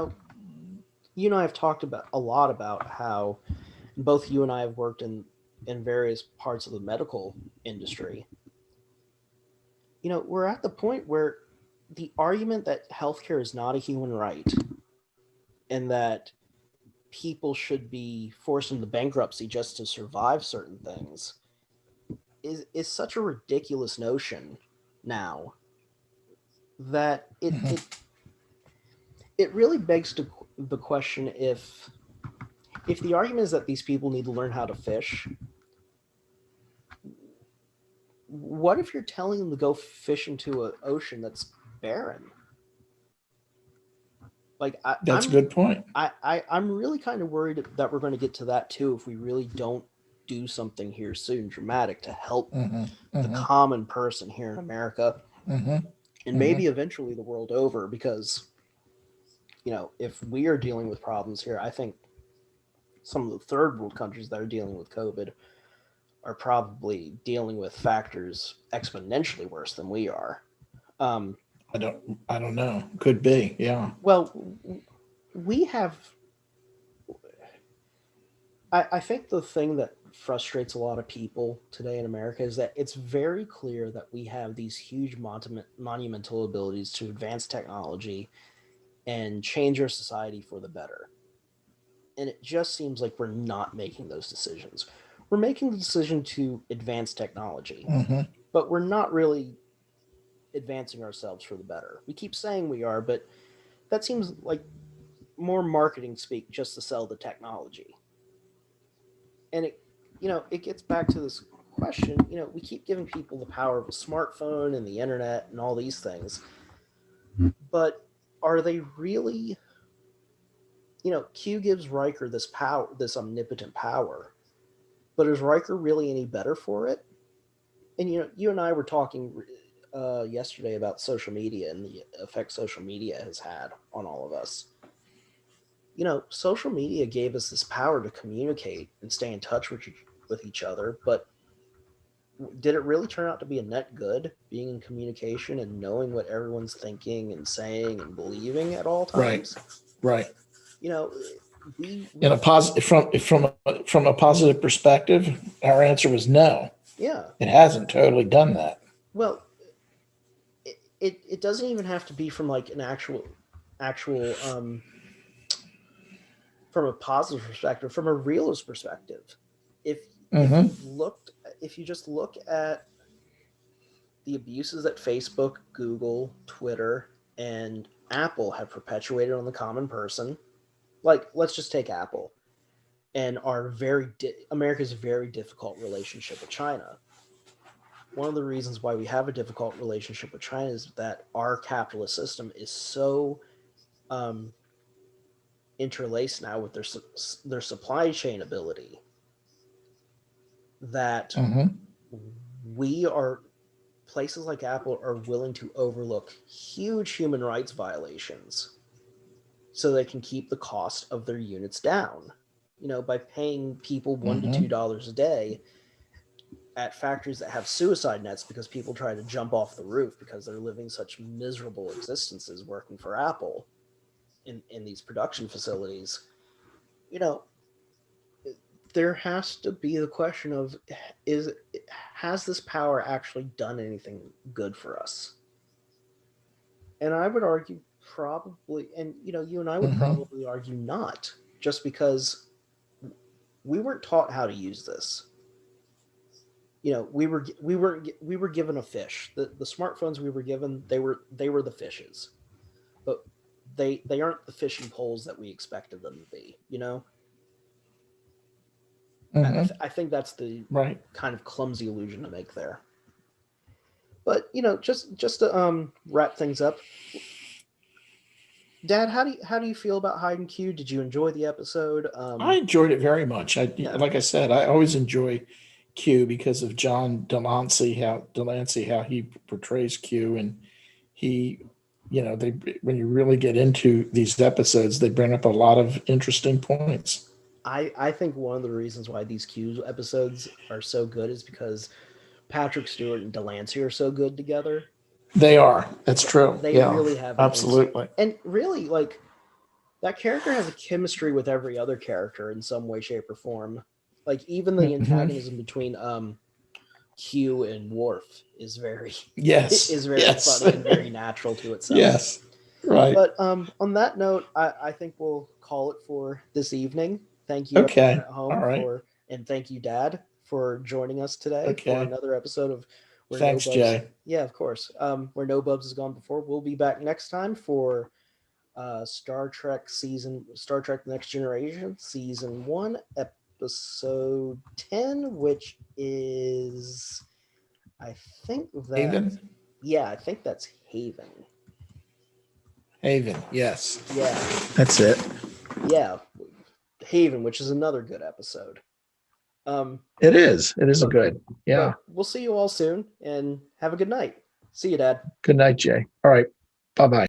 S2: and I have talked a lot about how both you and I have worked in various parts of the medical industry. We're at the point where the argument that healthcare is not a human right and that people should be forced into bankruptcy just to survive certain things is such a ridiculous notion now that it really begs the question if the argument is that these people need to learn how to fish, what if you're telling them to go fish into an ocean that's barren? Like
S3: that's a good point.
S2: I'm really kind of worried that we're going to get to that too if we really don't do something here soon dramatic to help the common person here in America and maybe eventually the world over, because if we are dealing with problems here, I think some of the third world countries that are dealing with COVID are probably dealing with factors exponentially worse than we are.
S3: I don't know. Could be. Yeah.
S2: Well, we have. I think the thing that frustrates a lot of people today in America is that it's very clear that we have these huge monumental abilities to advance technology and change our society for the better. And it just seems like we're not making those decisions. We're making the decision to advance technology, but we're not really advancing ourselves for the better. We keep saying we are, but that seems like more marketing speak just to sell the technology. And it gets back to this question, we keep giving people the power of a smartphone and the internet and all these things, but are they really Q gives Riker this power, this omnipotent power, but is Riker really any better for it? And you and I were talking yesterday about social media and the effect social media has had on all of us. Social media gave us this power to communicate and stay in touch with each other, but did it really turn out to be a net good, being in communication and knowing what everyone's thinking and saying and believing at all times?
S3: Right.
S2: You know, we
S3: In a positive from a positive perspective, our answer was no.
S2: yeah.
S3: It hasn't totally done that.
S2: Well, it doesn't even have to be from like an actual from a positive perspective, from a realist perspective. If if you just look at the abuses that Facebook, Google, Twitter, and Apple have perpetuated on the common person, like let's just take Apple and our America's very difficult relationship with China. One of the reasons why we have a difficult relationship with China is that our capitalist system is so interlaced now with their supply chain ability that we are places like Apple are willing to overlook huge human rights violations so they can keep the cost of their units down. By paying people $1 to $2 a day at factories that have suicide nets because people try to jump off the roof because they're living such miserable existences working for Apple in these production facilities. There has to be the question of has this power actually done anything good for us? And I would argue probably, and you and I would probably argue not, just because we weren't taught how to use this. We were given a fish. The smartphones we were given, they were the fishes, but they aren't the fishing poles that we expected them to be. I think that's the kind of clumsy illusion to make there. But just to wrap things up, Dad, how do you feel about Hide and Q? Did you enjoy the episode?
S3: I enjoyed it very much. Like I said, I always enjoy Q because of John Delancey, how he portrays Q, and he, when you really get into these episodes, they bring up a lot of interesting points.
S2: I think one of the reasons why these Q episodes are so good is because Patrick Stewart and Delancey are so good together.
S3: They are. That's true.
S2: They really have
S3: absolutely.
S2: And really, like, that character has a chemistry with every other character in some way, shape, or form. Like, even the antagonism between Q and Worf is very funny and very natural to itself.
S3: Yes. Right.
S2: But on that note, I think we'll call it for this evening. Thank you
S3: everyone
S2: at home and thank you, Dad, for joining us today for another episode of
S3: Thanks, Jay.
S2: Yeah, of course. Where No Bubs has gone before. We'll be back next time for Star Trek The Next Generation, Season 1, Episode 10, which is, I think
S3: Haven?
S2: Yeah, I think that's Haven.
S3: Haven, yes.
S2: Yeah.
S3: That's it.
S2: Yeah. Haven, which is another good episode.
S3: It is a good. Yeah.
S2: We'll see you all soon and have a good night. See you, Dad.
S3: Good night, Jay. All right. Bye-bye.